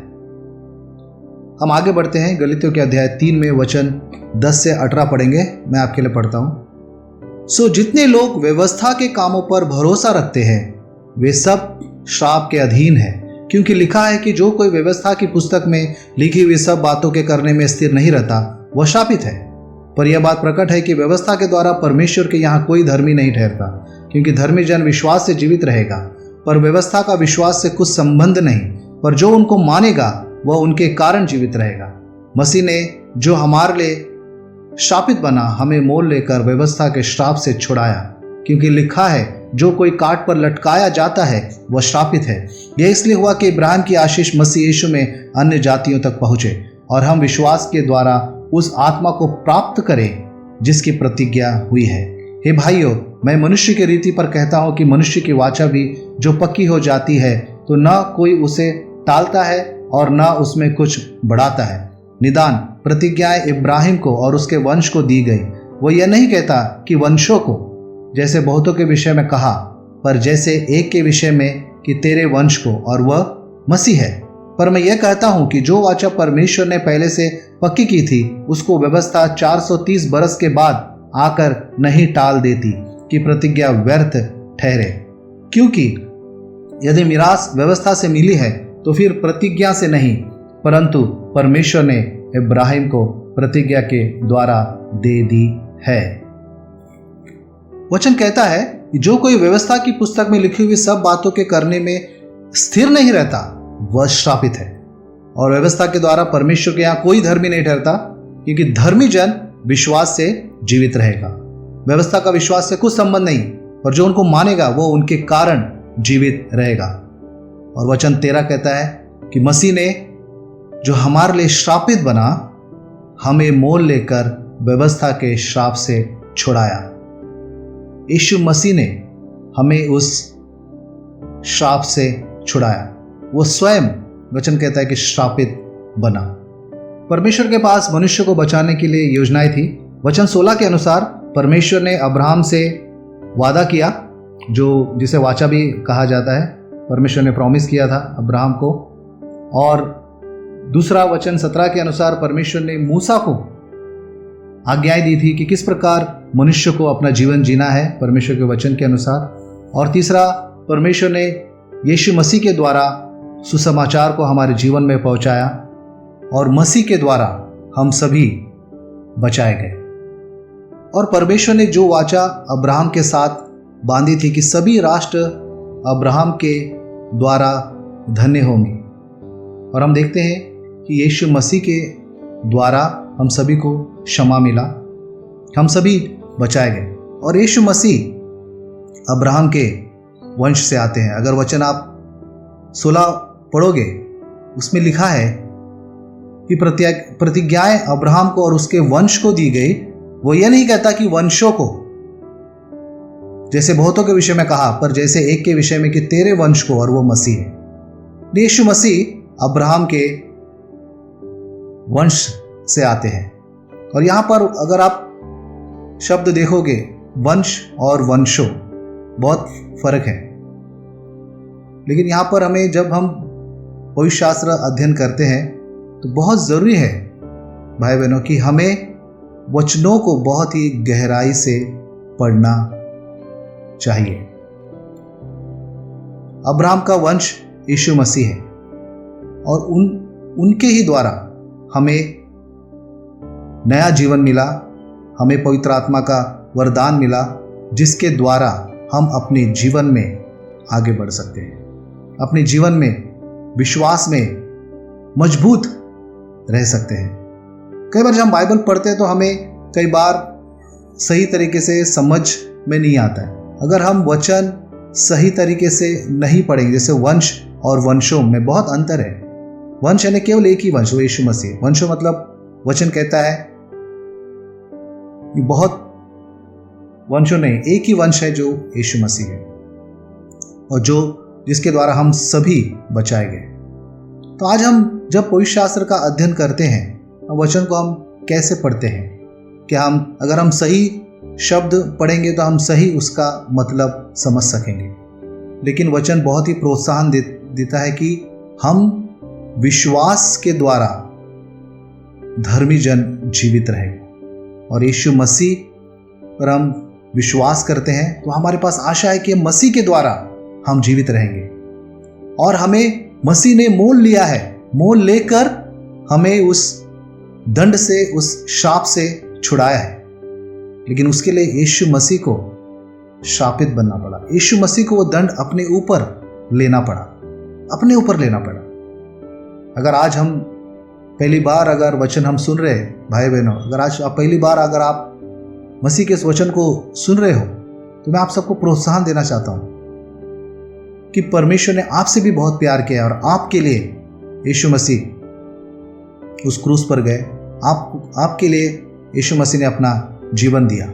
Speaker 6: हम आगे बढ़ते हैं। गलीतियों के अध्याय 3 में वचन 10 से 18 पढ़ेंगे। मैं आपके लिए पढ़ता हूं। सो जितने लोग व्यवस्था के कामों पर भरोसा रखते हैं वे सब श्राप के अधीन हैं, क्योंकि लिखा है कि जो कोई व्यवस्था की पुस्तक में लिखी हुई सब बातों के करने में स्थिर नहीं रहता वह शापित है। पर यह बात प्रकट है कि व्यवस्था के द्वारा परमेश्वर के यहाँ कोई धर्मी नहीं ठहरता, क्योंकि धर्मी जन विश्वास से जीवित रहेगा। पर व्यवस्था का विश्वास से कुछ संबंध नहीं, पर जो उनको मानेगा वह उनके कारण जीवित रहेगा। मसीह ने जो हमारे लिए श्रापित बना, हमें मोल लेकर व्यवस्था के श्राप से छुड़ाया, क्योंकि लिखा है, जो कोई काट पर लटकाया जाता है वह श्रापित है। यह इसलिए हुआ कि इब्राहिम की आशीष मसीह यीशु में अन्य जातियों तक पहुंचे और हम विश्वास के द्वारा उस आत्मा को प्राप्त करें जिसकी प्रतिज्ञा हुई है। हे भाइयों, मैं मनुष्य की रीति पर कहता हूं कि मनुष्य की वाचा भी जो पक्की हो जाती है तो न कोई उसे टालता है और न उसमें कुछ बढ़ाता है। निदान प्रतिज्ञाएं इब्राहिम को और उसके वंश को दी गई। वो यह नहीं कहता कि वंशों को, जैसे बहुतों के विषय में कहा, पर जैसे एक के विषय में कि तेरे वंश को, और वह मसीह है। पर मैं यह कहता हूं कि जो वाचा परमेश्वर ने पहले से पक्की की थी उसको व्यवस्था 430 बरस के बाद आकर नहीं टाल देती कि प्रतिज्ञा व्यर्थ ठहरे। क्योंकि यदि मिरास व्यवस्था से मिली है तो फिर प्रतिज्ञा से नहीं, परंतु परमेश्वर ने इब्राहिम को प्रतिज्ञा के द्वारा दे दी है। वचन कहता है कि जो कोई व्यवस्था की पुस्तक में लिखी हुई सब बातों के करने में स्थिर नहीं रहता वह श्रापित है। और व्यवस्था के द्वारा परमेश्वर के यहाँ कोई धर्मी नहीं ठहरता, क्योंकि धर्मी जन विश्वास से जीवित रहेगा। व्यवस्था का विश्वास से कुछ संबंध नहीं, पर जो उनको मानेगा वो उनके कारण जीवित रहेगा। और वचन 13 कहता है कि मसीह ने जो हमारे लिए श्रापित बना, हमें मोल लेकर व्यवस्था के श्राप से छुड़ाया। यीशु मसीह ने हमें उस श्राप से छुड़ाया। वो स्वयं, वचन कहता है कि श्रापित बना। परमेश्वर के पास मनुष्य को बचाने के लिए योजनाएं थी। वचन 16 के अनुसार परमेश्वर ने अब्राहम से वादा किया, जो जिसे वाचा भी कहा जाता है। परमेश्वर ने प्रॉमिस किया था अब्राहम को। और दूसरा वचन 17 के अनुसार परमेश्वर ने मूसा को आज्ञाएं दी थी कि किस प्रकार मनुष्य को अपना जीवन जीना है परमेश्वर के वचन के अनुसार। और तीसरा, परमेश्वर ने यीशु मसीह के द्वारा सुसमाचार को हमारे जीवन में पहुंचाया और मसीह के द्वारा हम सभी बचाए गए। और परमेश्वर ने जो वाचा अब्राहम के साथ बांधी थी कि सभी राष्ट्र अब्राहम के द्वारा धन्य होंगे, और हम देखते हैं कि यीशु मसीह के द्वारा हम सभी को क्षमा मिला, हम सभी बचाए गए। और यीशु मसीह अब्राहम के वंश से आते हैं। अगर वचन आप 16 पढ़ोगे, उसमें लिखा है कि प्रतिज्ञाएं अब्राहम को और उसके वंश को दी गई। वो ये नहीं कहता कि वंशों को, जैसे बहुतों के विषय में कहा, पर जैसे एक के विषय में कि तेरे वंश को, और वो मसीह है। यीशु मसीह अब्राहम के वंश से आते हैं। और यहां पर अगर आप शब्द देखोगे, वंश और वंशों, बहुत फर्क है। लेकिन यहां पर हमें, जब हम पवित्र शास्त्र अध्ययन करते हैं तो बहुत ज़रूरी है भाई बहनों कि हमें वचनों को बहुत ही गहराई से पढ़ना चाहिए। अब्राहम का वंश यीशु मसीह है और उनके ही द्वारा हमें नया जीवन मिला, हमें पवित्र आत्मा का वरदान मिला, जिसके द्वारा हम अपने जीवन में आगे बढ़ सकते हैं, अपने जीवन में विश्वास में मजबूत रह सकते हैं। कई बार जब हम बाइबल पढ़ते हैं तो हमें कई बार सही तरीके से समझ में नहीं आता है। अगर हम वचन सही तरीके से नहीं पढ़ेंगे, जैसे वंश और वंशों में बहुत अंतर है। वंश यानी केवल एक ही वंश, वो यीशु मसीह। वंशों मतलब वचन कहता है कि बहुत वंशों नहीं, एक ही वंश है जो यीशु मसीह है, और जिसके द्वारा हम सभी बचाए गए। तो आज हम जब पवित्र शास्त्र का अध्ययन करते हैं, वचन को हम कैसे पढ़ते हैं? क्या अगर हम सही शब्द पढ़ेंगे तो हम सही उसका मतलब समझ सकेंगे। लेकिन वचन बहुत ही प्रोत्साहन देता है कि हम विश्वास के द्वारा धर्मी जन जीवित रहेंगे। और यीशु मसीह पर हम विश्वास करते हैं तो हमारे पास आशा है कि मसीह के द्वारा हम जीवित रहेंगे। और हमें मसीह ने मोल लिया है, मोल लेकर हमें उस दंड से, उस शाप से छुड़ाया है। लेकिन उसके लिए यीशु मसीह को शापित बनना पड़ा। यीशु मसीह को वो दंड अपने ऊपर लेना पड़ा, अपने ऊपर लेना पड़ा। अगर आज हम पहली बार अगर वचन हम सुन रहे हैं भाई बहनों, अगर आज आप पहली बार अगर आप मसीह के इस वचन को सुन रहे हो, तो मैं आप सबको प्रोत्साहन देना चाहता हूं कि परमेश्वर ने आपसे भी बहुत प्यार किया और आपके लिए यीशु मसीह उस क्रूस पर गए, आपके लिए यीशु मसीह ने अपना जीवन दिया।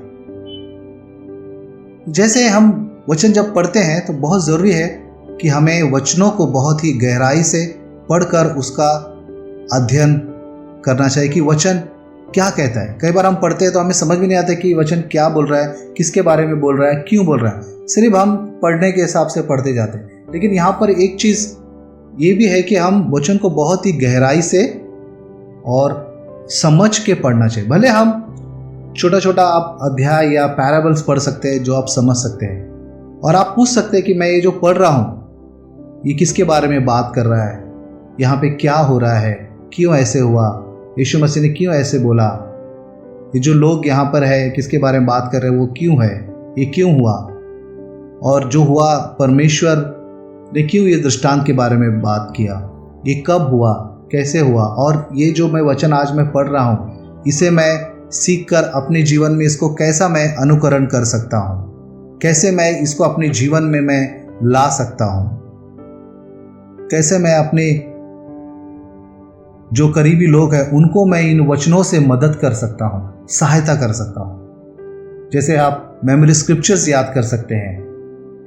Speaker 6: जैसे हम वचन जब पढ़ते हैं तो बहुत ज़रूरी है कि हमें वचनों को बहुत ही गहराई से पढ़कर उसका अध्ययन करना चाहिए कि वचन क्या कहता है। कई बार हम पढ़ते हैं तो हमें समझ भी नहीं आता कि वचन क्या बोल रहा है, किसके बारे में बोल रहा है, क्यों बोल रहा है, सिर्फ हम पढ़ने के हिसाब से पढ़ते जाते हैं। लेकिन यहाँ पर एक चीज़ ये भी है कि हम वचन को बहुत ही गहराई से और समझ के पढ़ना चाहिए। भले हम छोटा छोटा आप अध्याय या पैराबल्स पढ़ सकते हैं जो आप समझ सकते हैं, और आप पूछ सकते हैं कि मैं ये जो पढ़ रहा हूँ ये किसके बारे में बात कर रहा है, यहाँ पे क्या हो रहा है, क्यों ऐसे हुआ, यीशु मसीह ने क्यों ऐसे बोला, ये जो लोग यहाँ पर है किसके बारे में बात कर रहे हैं, वो क्यों है, ये क्यों हुआ, और जो हुआ परमेश्वर ने क्यों ये दृष्टांत के बारे में बात किया, ये कब हुआ, कैसे हुआ, और ये जो मैं वचन आज मैं पढ़ रहा हूँ इसे मैं सीखकर अपने जीवन में इसको कैसा मैं अनुकरण कर सकता हूँ, कैसे मैं इसको अपने जीवन में मैं ला सकता हूँ, कैसे मैं अपने जो करीबी लोग हैं उनको मैं इन वचनों से मदद कर सकता हूँ, सहायता कर सकता हूँ। जैसे आप मेमोरी स्क्रिप्चर्स याद कर सकते हैं,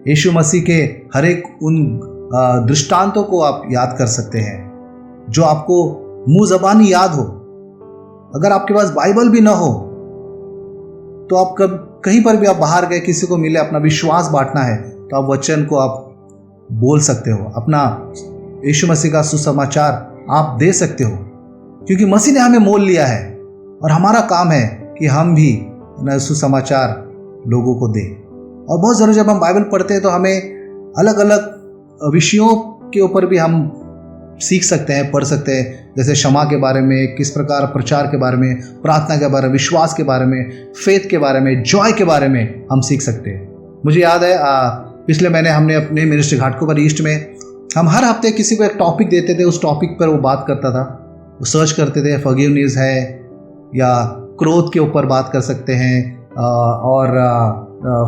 Speaker 6: यीशु मसीह के हर एक उन दृष्टांतों को आप याद कर सकते हैं जो आपको मुंह ज़बानी याद हो। अगर आपके पास बाइबल भी ना हो तो आप कहीं पर भी आप बाहर गए, किसी को मिले, अपना विश्वास बांटना है तो आप वचन को आप बोल सकते हो, अपना यीशु मसीह का सुसमाचार आप दे सकते हो, क्योंकि मसीह ने हमें मोल लिया है और हमारा काम है कि हम भी सुसमाचार लोगों को दें। और बहुत ज़रूरी, जब हम बाइबल पढ़ते हैं तो हमें अलग अलग विषयों के ऊपर भी हम सीख सकते हैं, पढ़ सकते हैं, जैसे क्षमा के बारे में, किस प्रकार प्रचार के बारे में, प्रार्थना के बारे में, विश्वास के बारे में, फेथ के बारे में, जॉय के बारे में हम सीख सकते हैं। मुझे याद है पिछले महीने हमने अपने मिनिस्ट्री घाटकोपर ईस्ट में हम हर हफ्ते किसी को एक टॉपिक देते थे, उस टॉपिक पर वो बात करता था, वो सर्च करते थे, फॉरगिवनेस है या क्रोध के ऊपर बात कर सकते हैं, और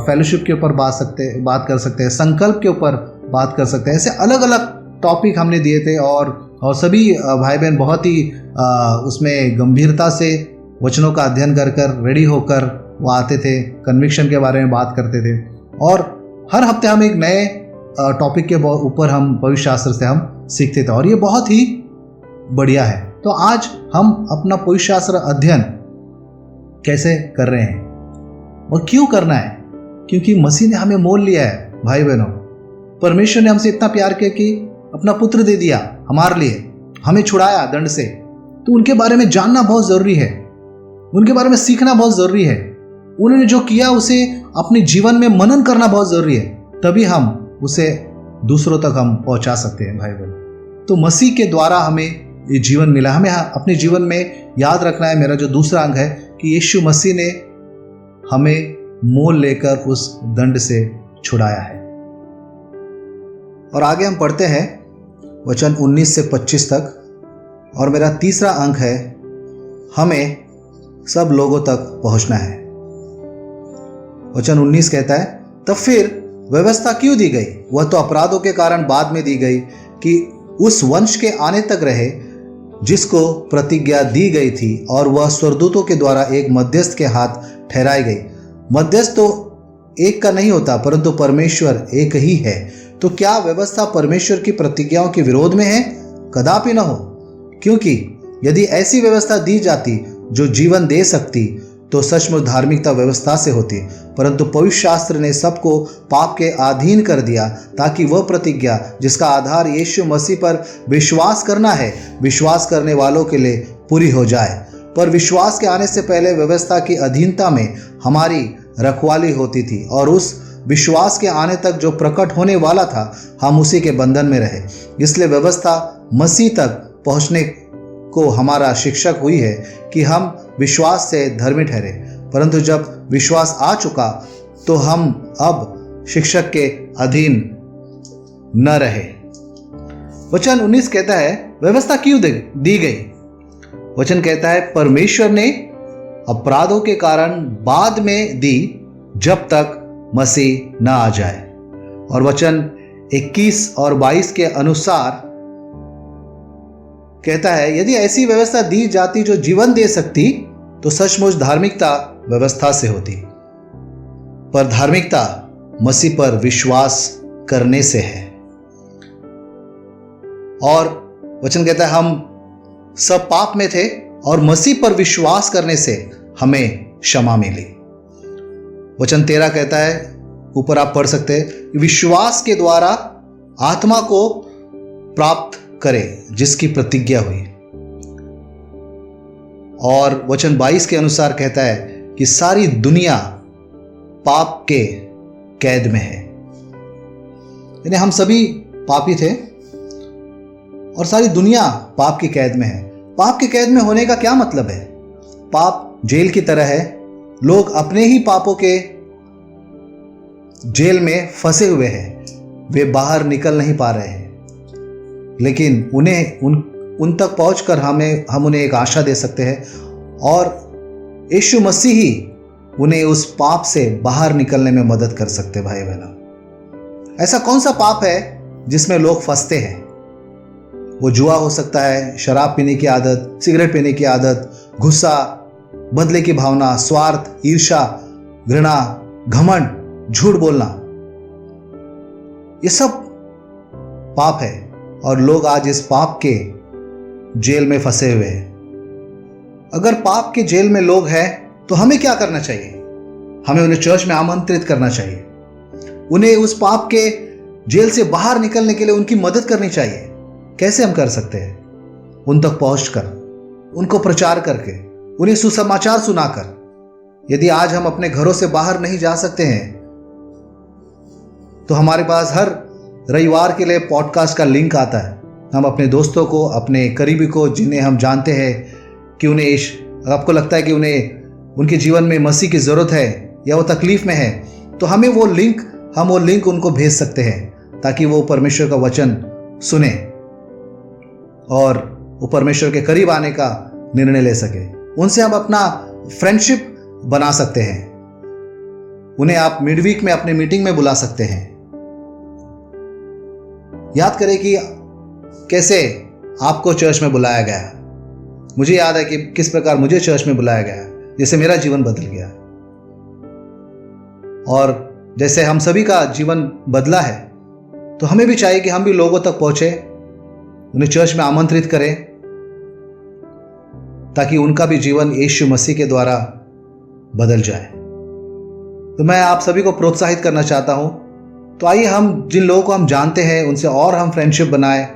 Speaker 6: फेलोशिप के ऊपर बात कर सकते हैं, संकल्प के ऊपर बात कर सकते हैं। ऐसे अलग अलग टॉपिक हमने दिए थे और सभी भाई बहन बहुत ही उसमें गंभीरता से वचनों का अध्ययन कर रेडी होकर वो आते थे, कन्विक्शन के बारे में बात करते थे, और हर हफ्ते हम एक नए टॉपिक के ऊपर हम पवित्र शास्त्र से हम सीखते थे, और ये बहुत ही बढ़िया है। तो आज हम अपना पवित्र शास्त्र अध्ययन कैसे कर रहे हैं और क्यों करना है, क्योंकि मसीह ने हमें मोल लिया है। भाई बहनों, परमेश्वर ने हमसे इतना प्यार किया कि अपना पुत्र दे दिया हमारे लिए, हमें छुड़ाया दंड से। तो उनके बारे में जानना बहुत ज़रूरी है, उनके बारे में सीखना बहुत ज़रूरी है, उन्होंने जो किया उसे अपने जीवन में मनन करना बहुत ज़रूरी है, तभी हम उसे दूसरों तक हम पहुंचा सकते हैं। भाई बहन, तो मसीह के द्वारा हमें ये जीवन मिला। हमें अपने जीवन में याद रखना है, मेरा जो दूसरा अंग है, कि यीशु मसीह ने हमें मोल लेकर उस दंड से छुड़ाया है। और आगे हम पढ़ते हैं वचन 19 से 25 तक, और मेरा तीसरा अंक है, हमें सब लोगों तक पहुंचना है। वचन 19 कहता है, तब फिर व्यवस्था क्यों दी गई? वह तो अपराधों के कारण बाद में दी गई कि उस वंश के आने तक रहे जिसको प्रतिज्ञा दी गई थी, और वह स्वर्गदूतों के द्वारा एक मध्यस्थ के हाथ ठहराई गई। मध्यस्थ तो एक का नहीं होता, परंतु परमेश्वर एक ही है। तो क्या व्यवस्था परमेश्वर की प्रतिज्ञाओं के विरोध में है? कदापि न हो, क्योंकि यदि ऐसी व्यवस्था दी जाती जो जीवन दे सकती तो सचमुच धार्मिकता व्यवस्था से होती, परंतु पवित्र शास्त्र ने सबको पाप के अधीन कर दिया, ताकि वह प्रतिज्ञा जिसका आधार यीशु मसीह पर विश्वास करना है, विश्वास करने वालों के लिए पूरी हो जाए। पर विश्वास के आने से पहले व्यवस्था की अधीनता में हमारी रखवाली होती थी, और उस विश्वास के आने तक जो प्रकट होने वाला था हम उसी के बंधन में रहे। इसलिए व्यवस्था मसीह तक पहुँचने को हमारा शिक्षक हुई है कि हम विश्वास से धर्मी ठहरे, परंतु जब विश्वास आ चुका तो हम अब शिक्षक के अधीन न रहे। वचन 19 कहता है व्यवस्था क्यों दी गई? वचन कहता है परमेश्वर ने अपराधों के कारण बाद में दी, जब तक मसीह न आ जाए। और वचन 21 और 22 के अनुसार कहता है यदि ऐसी व्यवस्था दी जाती जो जीवन दे सकती तो सचमुच धार्मिकता व्यवस्था से होती, पर धार्मिकता मसीह पर विश्वास करने से है। और वचन कहता है हम सब पाप में थे और मसीह पर विश्वास करने से हमें क्षमा मिली। वचन 13 कहता है, ऊपर आप पढ़ सकते हैं, विश्वास के द्वारा आत्मा को प्राप्त करे जिसकी प्रतिज्ञा हुई। और वचन 22 के अनुसार कहता है कि सारी दुनिया पाप के कैद में है। यानी हम सभी पापी थे और सारी दुनिया पाप की कैद में है। पाप के कैद में होने का क्या मतलब है? पाप जेल की तरह है। लोग अपने ही पापों के जेल में फंसे हुए हैं, वे बाहर निकल नहीं पा रहे हैं। लेकिन उन तक पहुंचकर हम उन्हें एक आशा दे सकते हैं और यीशु मसीह ही उन्हें उस पाप से बाहर निकलने में मदद कर सकते। भाई बहनों, ऐसा कौन सा पाप है जिसमें लोग फंसते हैं? वो जुआ हो सकता है, शराब पीने की आदत, सिगरेट पीने की आदत, गुस्सा, बदले की भावना, स्वार्थ, ईर्ष्या, घृणा, घमंड, झूठ बोलना, ये सब पाप है और लोग आज इस पाप के जेल में फंसे हुए हैं। अगर पाप के जेल में लोग हैं तो हमें क्या करना चाहिए? हमें उन्हें चर्च में आमंत्रित करना चाहिए, उन्हें उस पाप के जेल से बाहर निकलने के लिए उनकी मदद करनी चाहिए। कैसे हम कर सकते हैं? उन तक पहुंचकर, उनको प्रचार करके, उन्हें सुसमाचार सुनाकर। यदि आज हम अपने घरों से बाहर नहीं जा सकते हैं तो हमारे पास हर रविवार के लिए पॉडकास्ट का लिंक आता है। हम अपने दोस्तों को, अपने करीबी को, जिन्हें हम जानते हैं कि उन्हें, आपको लगता है कि उन्हें उनके जीवन में मसीह की ज़रूरत है या वो तकलीफ में है, तो हम वो लिंक उनको भेज सकते हैं ताकि वो परमेश्वर का वचन सुने और वो परमेश्वर के करीब आने का निर्णय ले सके। उनसे हम अपना फ्रेंडशिप बना सकते हैं। उन्हें आप मिडवीक में अपने मीटिंग में बुला सकते हैं। याद करें कि कैसे आपको चर्च में बुलाया गया। मुझे याद है कि किस प्रकार मुझे चर्च में बुलाया गया, जैसे मेरा जीवन बदल गया। और जैसे हम सभी का जीवन बदला है तो हमें भी चाहिए कि हम भी लोगों तक पहुंचे, उन्हें चर्च में आमंत्रित करें ताकि उनका भी जीवन यीशु मसीह के द्वारा बदल जाए। तो मैं आप सभी को प्रोत्साहित करना चाहता हूं, तो आइए हम जिन लोगों को हम जानते हैं उनसे और हम फ्रेंडशिप बनाएं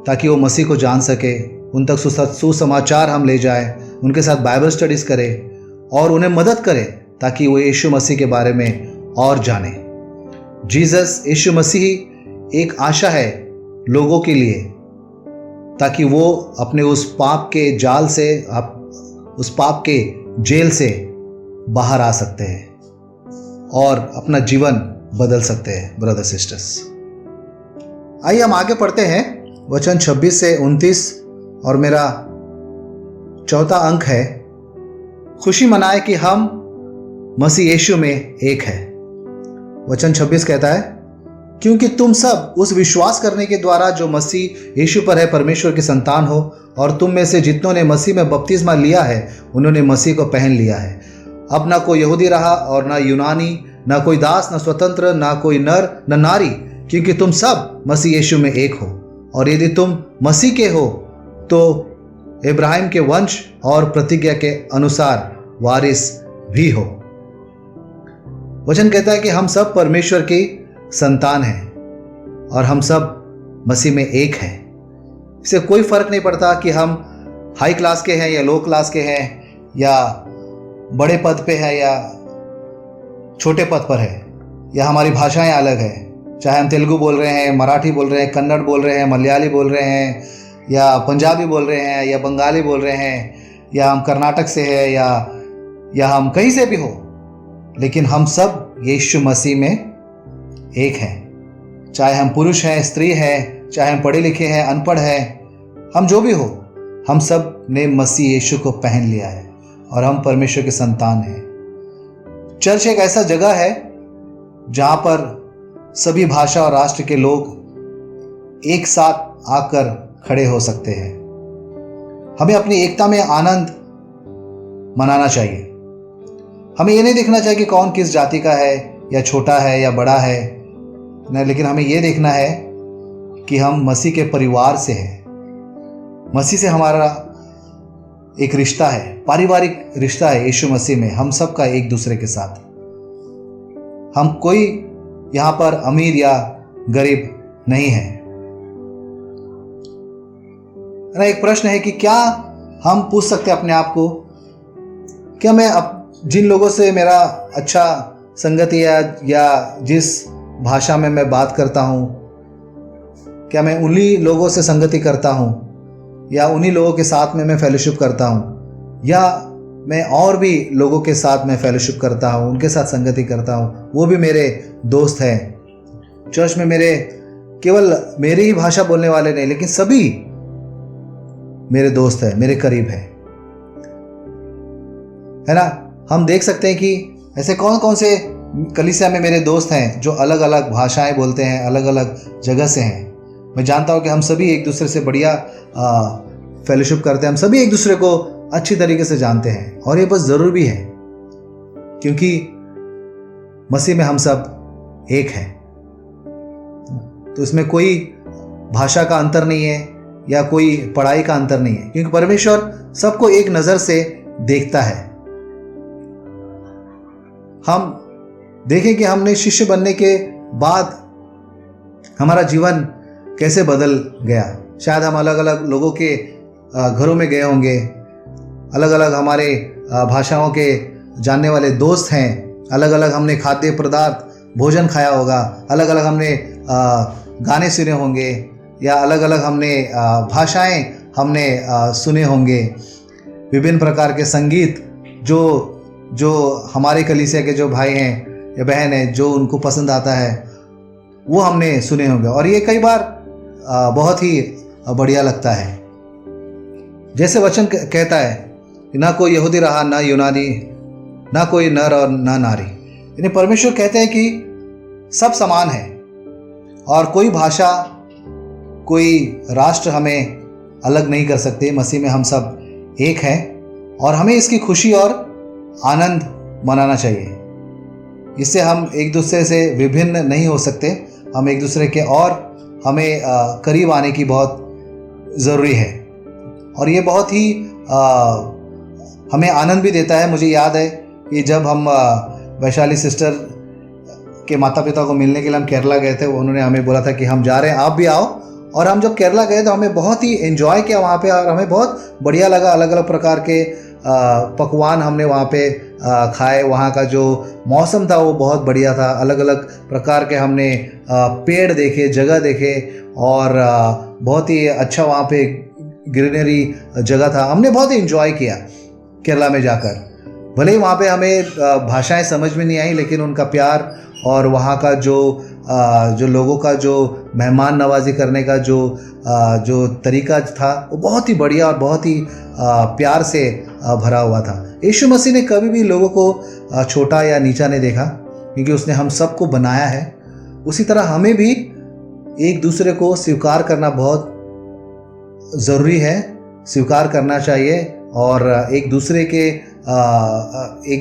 Speaker 6: ताकि वो मसीह को जान सके, उन तक सुसमाचार हम ले जाएं, उनके साथ बाइबल स्टडीज करें और उन्हें मदद करें ताकि वो यीशु मसीह के बारे में और जाने। जीसस, यीशु मसीह एक आशा है लोगों के लिए ताकि वो अपने उस पाप के जाल से, उस पाप के जेल से बाहर आ सकते हैं और अपना जीवन बदल सकते हैं। ब्रदर सिस्टर्स, आइए हम आगे पढ़ते हैं वचन 26 से 29 और मेरा चौथा अंक है, खुशी मनाए कि हम मसीह यीशु में एक है। वचन 26 कहता है, क्योंकि तुम सब उस विश्वास करने के द्वारा जो मसीह यीशु पर है परमेश्वर की संतान हो, और तुम में से जितनों ने मसीह में बपतिस्मा लिया है उन्होंने मसीह को पहन लिया है। अब ना कोई यहूदी रहा और ना यूनानी, ना कोई दास, ना स्वतंत्र, ना कोई नर न नारी, क्योंकि तुम सब मसीह यीशु में एक हो। और यदि तुम मसीह के हो तो इब्राहिम के वंश और प्रतिज्ञा के अनुसार वारिस भी हो। वचन कहता है कि हम सब परमेश्वर की संतान हैं और हम सब मसीह में एक हैं। इससे कोई फर्क नहीं पड़ता कि हम हाई क्लास के हैं या लो क्लास के हैं, या बड़े पद पे है या छोटे पद पर है, या हमारी भाषाएं अलग है, चाहे हम तेलुगु बोल रहे हैं, मराठी बोल रहे हैं, कन्नड़ बोल रहे हैं, मलयाली बोल रहे हैं, या पंजाबी बोल रहे हैं, या बंगाली बोल रहे हैं, या हम कर्नाटक से है या हम कहीं से भी हो, लेकिन हम सब यीशु मसीह में एक हैं। चाहे हम पुरुष हैं, स्त्री हैं, चाहे हम पढ़े लिखे हैं, अनपढ़ हैं, हम जो भी हो, हम सब ने मसीह यीशु को पहन लिया है और हम परमेश्वर के संतान हैं। चर्च एक ऐसा जगह है जहाँ पर सभी भाषा और राष्ट्र के लोग एक साथ आकर खड़े हो सकते हैं। हमें अपनी एकता में आनंद मनाना चाहिए। हमें ये नहीं देखना चाहिए कि कौन किस जाति का है या छोटा है या बड़ा है, नहीं, लेकिन हमें ये देखना है कि हम मसीह के परिवार से हैं। मसीह से हमारा एक रिश्ता है, पारिवारिक रिश्ता है यीशु मसीह में, हम सब का एक दूसरे के साथ। हम कोई यहाँ पर अमीर या गरीब नहीं है ना। एक प्रश्न है कि क्या हम पूछ सकते हैं अपने आप को, क्या मैं जिन लोगों से मेरा अच्छा संगति या जिस भाषा में मैं बात करता हूँ, क्या मैं उन्हीं लोगों से संगति करता हूँ या उन्हीं लोगों के साथ में मैं फेलोशिप करता हूँ, या मैं और भी लोगों के साथ में फेलोशिप करता हूँ, उनके साथ संगति करता हूँ, वो भी मेरे दोस्त हैं। चर्च में मेरे केवल मेरी ही भाषा बोलने वाले नहीं, लेकिन सभी मेरे दोस्त हैं, मेरे करीब हैं, है ना। हम देख सकते हैं कि ऐसे कौन कौन से कलीसिया में मेरे दोस्त हैं जो अलग अलग भाषाएं बोलते हैं, अलग अलग जगह से हैं। मैं जानता हूं कि हम सभी एक दूसरे से बढ़िया फेलोशिप करते हैं, हम सभी एक दूसरे को अच्छी तरीके से जानते हैं, और ये बस ज़रूरी भी है क्योंकि मसीह में हम सब एक हैं। तो इसमें कोई भाषा का अंतर नहीं है या कोई पढ़ाई का अंतर नहीं है, क्योंकि परमेश्वर सबको एक नज़र से देखता है। हम देखें कि हमने शिष्य बनने के बाद हमारा जीवन कैसे बदल गया। शायद हम अलग अलग लोगों के घरों में गए होंगे, अलग अलग हमारे भाषाओं के जानने वाले दोस्त हैं, अलग अलग हमने खाद्य पदार्थ भोजन खाया होगा, अलग अलग हमने गाने सुने होंगे, या अलग अलग हमने भाषाएं हमने सुने होंगे, विभिन्न प्रकार के संगीत जो हमारे कलीसिया के जो भाई हैं या बहन हैं जो उनको पसंद आता है वो हमने सुने होंगे, और ये कई बार बहुत ही बढ़िया लगता है। जैसे वचन कहता है कि ना कोई यहूदी रहा, ना यूनानी, ना कोई नर और ना नारी। यानी परमेश्वर कहते हैं कि सब समान है और कोई भाषा, कोई राष्ट्र हमें अलग नहीं कर सकते। मसीह में हम सब एक हैं और हमें इसकी खुशी और आनंद मनाना चाहिए। इससे हम एक दूसरे से विभिन्न नहीं हो सकते, हम एक दूसरे के और हमें करीब आने की बहुत ज़रूरी है, और ये बहुत ही हमें आनंद भी देता है। मुझे याद है कि जब हम वैशाली सिस्टर के माता पिता को मिलने के लिए हम केरला गए थे, उन्होंने हमें बोला था कि हम जा रहे हैं, आप भी आओ। और हम जब केरला गए तो हमें बहुत ही एंजॉय किया वहाँ पे, और हमें बहुत बढ़िया लगा। अलग अलग प्रकार के पकवान हमने वहाँ पे खाए, वहाँ का जो मौसम था वो बहुत बढ़िया था। अलग अलग प्रकार के हमने पेड़ देखे, जगह देखे, और बहुत ही अच्छा वहाँ पे ग्रीनरी जगह था। हमने बहुत एंजॉय किया केरला में जाकर। भले ही वहाँ पे हमें भाषाएं समझ में नहीं आई, लेकिन उनका प्यार और वहाँ का जो लोगों का जो मेहमान नवाजी करने का जो तरीका था वो बहुत ही बढ़िया और बहुत ही प्यार से भरा हुआ था। यीशु मसीह ने कभी भी लोगों को छोटा या नीचा नहीं देखा, क्योंकि उसने हम सबको बनाया है। उसी तरह हमें भी एक दूसरे को स्वीकार करना बहुत ज़रूरी है, स्वीकार करना चाहिए, और एक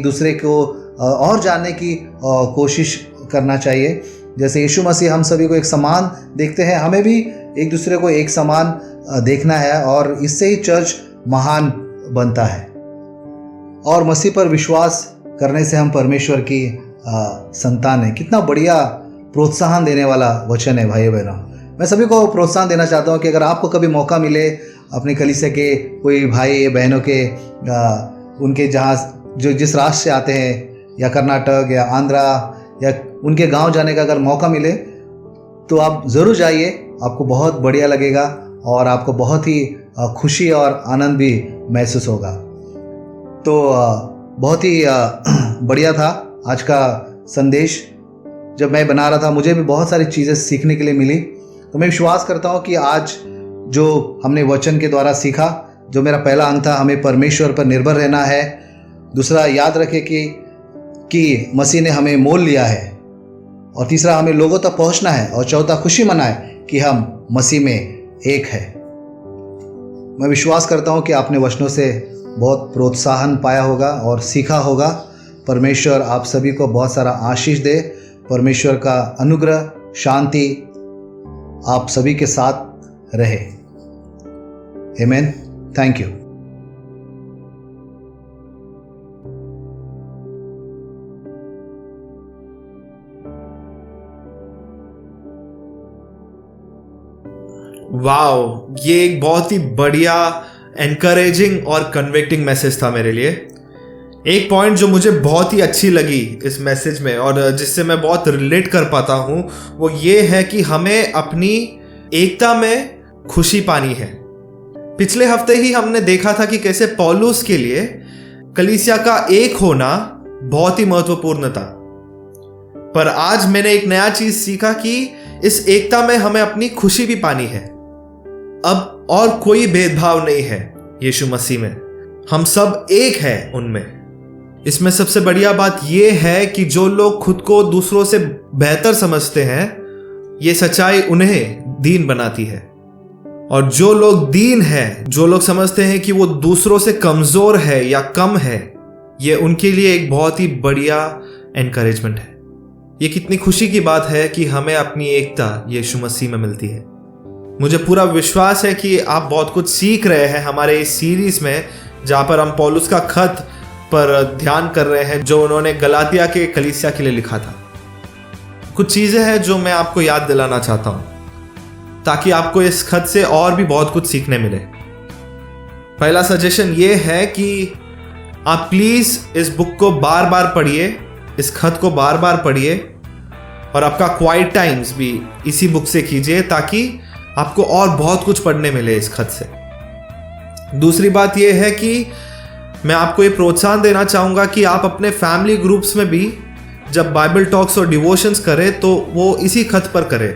Speaker 6: दूसरे को और जानने की कोशिश करना चाहिए। जैसे यीशु मसीह हम सभी को एक समान देखते हैं, हमें भी एक दूसरे को एक समान देखना है, और इससे ही चर्च महान बनता है। और मसीह पर विश्वास करने से हम परमेश्वर की संतान है। कितना बढ़िया प्रोत्साहन देने वाला वचन है भाई बहनों। मैं सभी को प्रोत्साहन देना चाहता हूँ कि अगर आपको कभी मौका मिले अपने कलीसिया के कोई भाई बहनों के उनके जहाँ जो जिस राष्ट्र से आते हैं, या कर्नाटक या आंध्रा, या उनके गांव जाने का अगर मौका मिले तो आप ज़रूर जाइए। आपको बहुत बढ़िया लगेगा और आपको बहुत ही खुशी और आनंद भी महसूस होगा। तो बहुत ही बढ़िया था आज का संदेश। जब मैं बना रहा था मुझे भी बहुत सारी चीज़ें सीखने के लिए मिली। तो मैं विश्वास करता हूँ कि आज जो हमने वचन के द्वारा सीखा, जो मेरा पहला अंक था, हमें परमेश्वर पर निर्भर रहना है। दूसरा, याद रखें कि मसीह ने हमें मोल लिया है। और तीसरा, हमें लोगों तक पहुंचना है। और चौथा, खुशी मनाए कि हम मसीह में एक है। मैं विश्वास करता हूं कि आपने वचनों से बहुत प्रोत्साहन पाया होगा और सीखा होगा। परमेश्वर आप सभी को बहुत सारा आशीष दे। परमेश्वर का अनुग्रह, शांति आप सभी के साथ रहे। आमीन। Thank you.
Speaker 7: वाओ, ये एक बहुत ही बढ़िया, एनकरेजिंग और कन्विक्टिंग मैसेज था मेरे लिए। एक पॉइंट जो मुझे बहुत ही अच्छी लगी इस मैसेज में और जिससे मैं बहुत रिलेट कर पाता हूँ, वो ये है कि हमें अपनी एकता में खुशी पानी है। पिछले हफ्ते ही हमने देखा था कि कैसे पौलुस के लिए कलीसिया का एक होना बहुत ही महत्वपूर्ण था। पर आज मैंने एक नया चीज सीखा कि इस एकता में हमें अपनी खुशी भी पानी है। अब और कोई भेदभाव नहीं है यीशु मसीह में, हम सब एक हैं उनमें। इसमें सबसे बढ़िया बात यह है कि जो लोग खुद को दूसरों से बेहतर समझते हैं, ये सच्चाई उन्हें दीन बनाती है। और जो लोग दीन हैं, जो लोग समझते हैं कि वो दूसरों से कमजोर है या कम है, ये उनके लिए एक बहुत ही बढ़िया एनकरेजमेंट है। ये कितनी खुशी की बात है कि हमें अपनी एकता यीशु मसीह में मिलती है। मुझे पूरा विश्वास है कि आप बहुत कुछ सीख रहे हैं हमारे इस सीरीज में, जहाँ पर हम पौलुस का खत पर ध्यान कर रहे हैं जो उन्होंने गलातिया के कलीसिया के लिए लिखा था। कुछ चीज़ें हैं जो मैं आपको याद दिलाना चाहता हूँ ताकि आपको इस खत से और भी बहुत कुछ सीखने मिले। पहला सजेशन ये है कि आप प्लीज़ इस बुक को बार बार पढ़िए, इस खत को बार बार पढ़िए और आपका क्वाइट टाइम्स भी इसी बुक से कीजिए ताकि आपको और बहुत कुछ पढ़ने मिले इस खत से। दूसरी बात यह है कि मैं आपको ये प्रोत्साहन देना चाहूँगा कि आप अपने फैमिली ग्रुप्स में भी जब बाइबल टॉक्स और डिवोशंस करें तो वो इसी खत पर करें,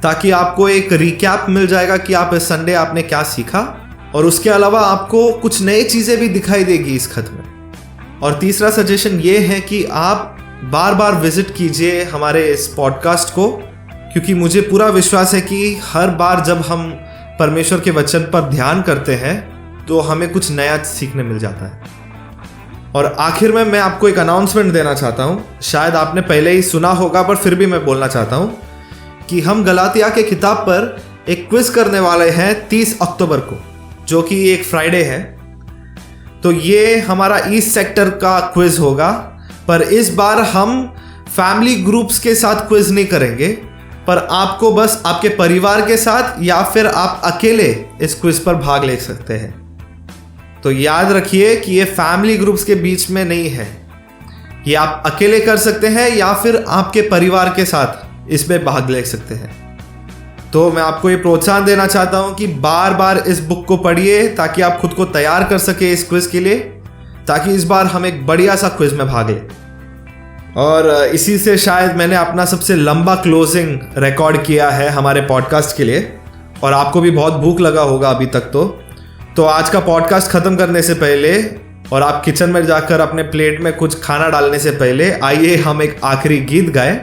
Speaker 7: ताकि आपको एक रिकैप मिल जाएगा कि आप इस संडे आपने क्या सीखा, और उसके अलावा आपको कुछ नई चीज़ें भी दिखाई देगी इस खत में। और तीसरा सजेशन ये है कि आप बार बार विजिट कीजिए हमारे इस पॉडकास्ट को, क्योंकि मुझे पूरा विश्वास है कि हर बार जब हम परमेश्वर के वचन पर ध्यान करते हैं तो हमें कुछ नया सीखने मिल जाता है। और आखिर में मैं आपको एक अनाउंसमेंट देना चाहता हूँ। शायद आपने पहले ही सुना होगा पर फिर भी मैं बोलना चाहता हूँ कि हम गलातिया के किताब पर एक क्विज करने वाले हैं 30 अक्टूबर को, जो कि एक फ्राइडे है। तो ये हमारा ईस्ट सेक्टर का क्विज होगा, पर इस बार हम फैमिली ग्रुप्स के साथ क्विज नहीं करेंगे, पर आपको बस आपके परिवार के साथ या फिर आप अकेले इस क्विज पर भाग ले सकते हैं। तो याद रखिए कि ये फैमिली ग्रुप्स के बीच में नहीं है, ये आप अकेले कर सकते हैं या फिर आपके परिवार के साथ इसमें भाग ले सकते हैं। तो मैं आपको ये प्रोत्साहन देना चाहता हूँ कि बार बार इस बुक को पढ़िए ताकि आप खुद को तैयार कर सके इस क्विज के लिए, ताकि इस बार हम एक बढ़िया सा क्विज में भाग लें। और इसी से शायद मैंने अपना सबसे लंबा क्लोजिंग रिकॉर्ड किया है हमारे पॉडकास्ट के लिए, और आपको भी बहुत भूख लगा होगा अभी तक। तो आज का पॉडकास्ट ख़त्म करने से पहले और आप किचन में जाकर अपने प्लेट में कुछ खाना डालने से पहले आइए हम एक आखिरी गीत गाएं,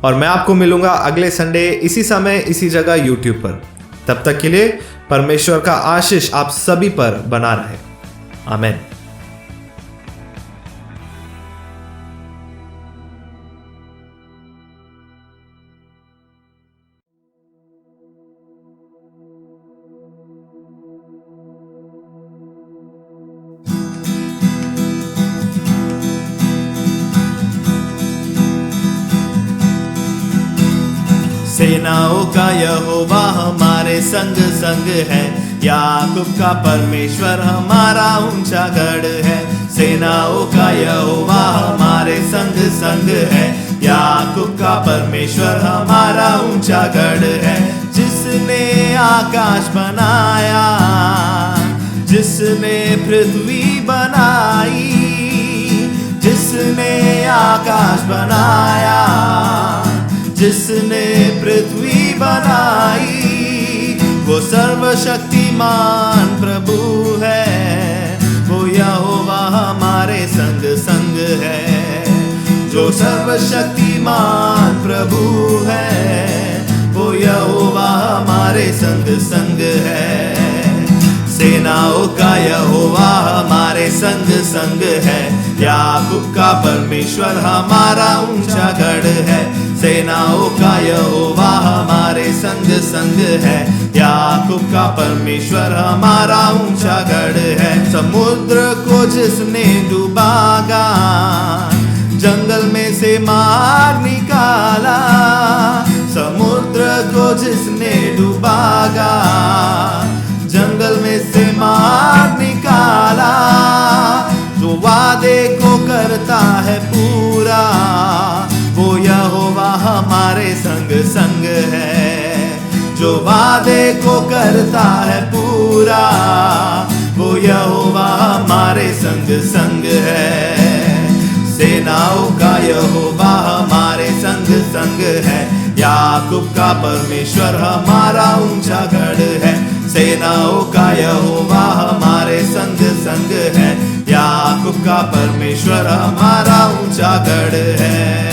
Speaker 7: और मैं आपको मिलूंगा अगले संडे इसी समय इसी जगह यूट्यूब पर। तब तक के लिए परमेश्वर का आशीष आप सभी पर बना रहे। आमीन।
Speaker 4: सेनाओं का यहोवा हमारे संग संग है, याकूब का परमेश्वर हमारा ऊंचा गढ़ है। सेनाओं का यहोवा हमारे संग संग है, याकूब का परमेश्वर हमारा ऊंचा गढ़ है। जिसने आकाश बनाया, जिसने पृथ्वी बनाई, जिसने आकाश बनाया, जिसने पृथ्वी बनाई, वो सर्वशक्तिमान प्रभु है, वो यहोवा हमारे संग संग है। जो सर्वशक्तिमान प्रभु है, वो यहोवा हमारे संग संग है। सेनाओं का यहोवा हमारे संग संग है, याकूब का परमेश्वर हमारा ऊंचा गढ़ है। सेनाओं का यहोवा हमारे संग संग है, याकूब का परमेश्वर हमारा ऊंचा गढ़ है। समुद्र को जिसने डुबागा, जंगल में से मार निकाला, समुद्र को जिसने डुबागा, जंगल में से मार निकाला। जो वादे को करता है पूरा, वो यहोवा हमारे संग संग है। जो वादे को करता है पूरा, वो यहोवा हमारे संग संग है। सेनाओं का यहोवा हमारे संग संग है, याकूब का परमेश्वर हमारा ऊंचा गढ़ है। सेनाओं का यहोवा हमारे संग संग है, याकूब का परमेश्वर हमारा ऊंचा गढ़ है।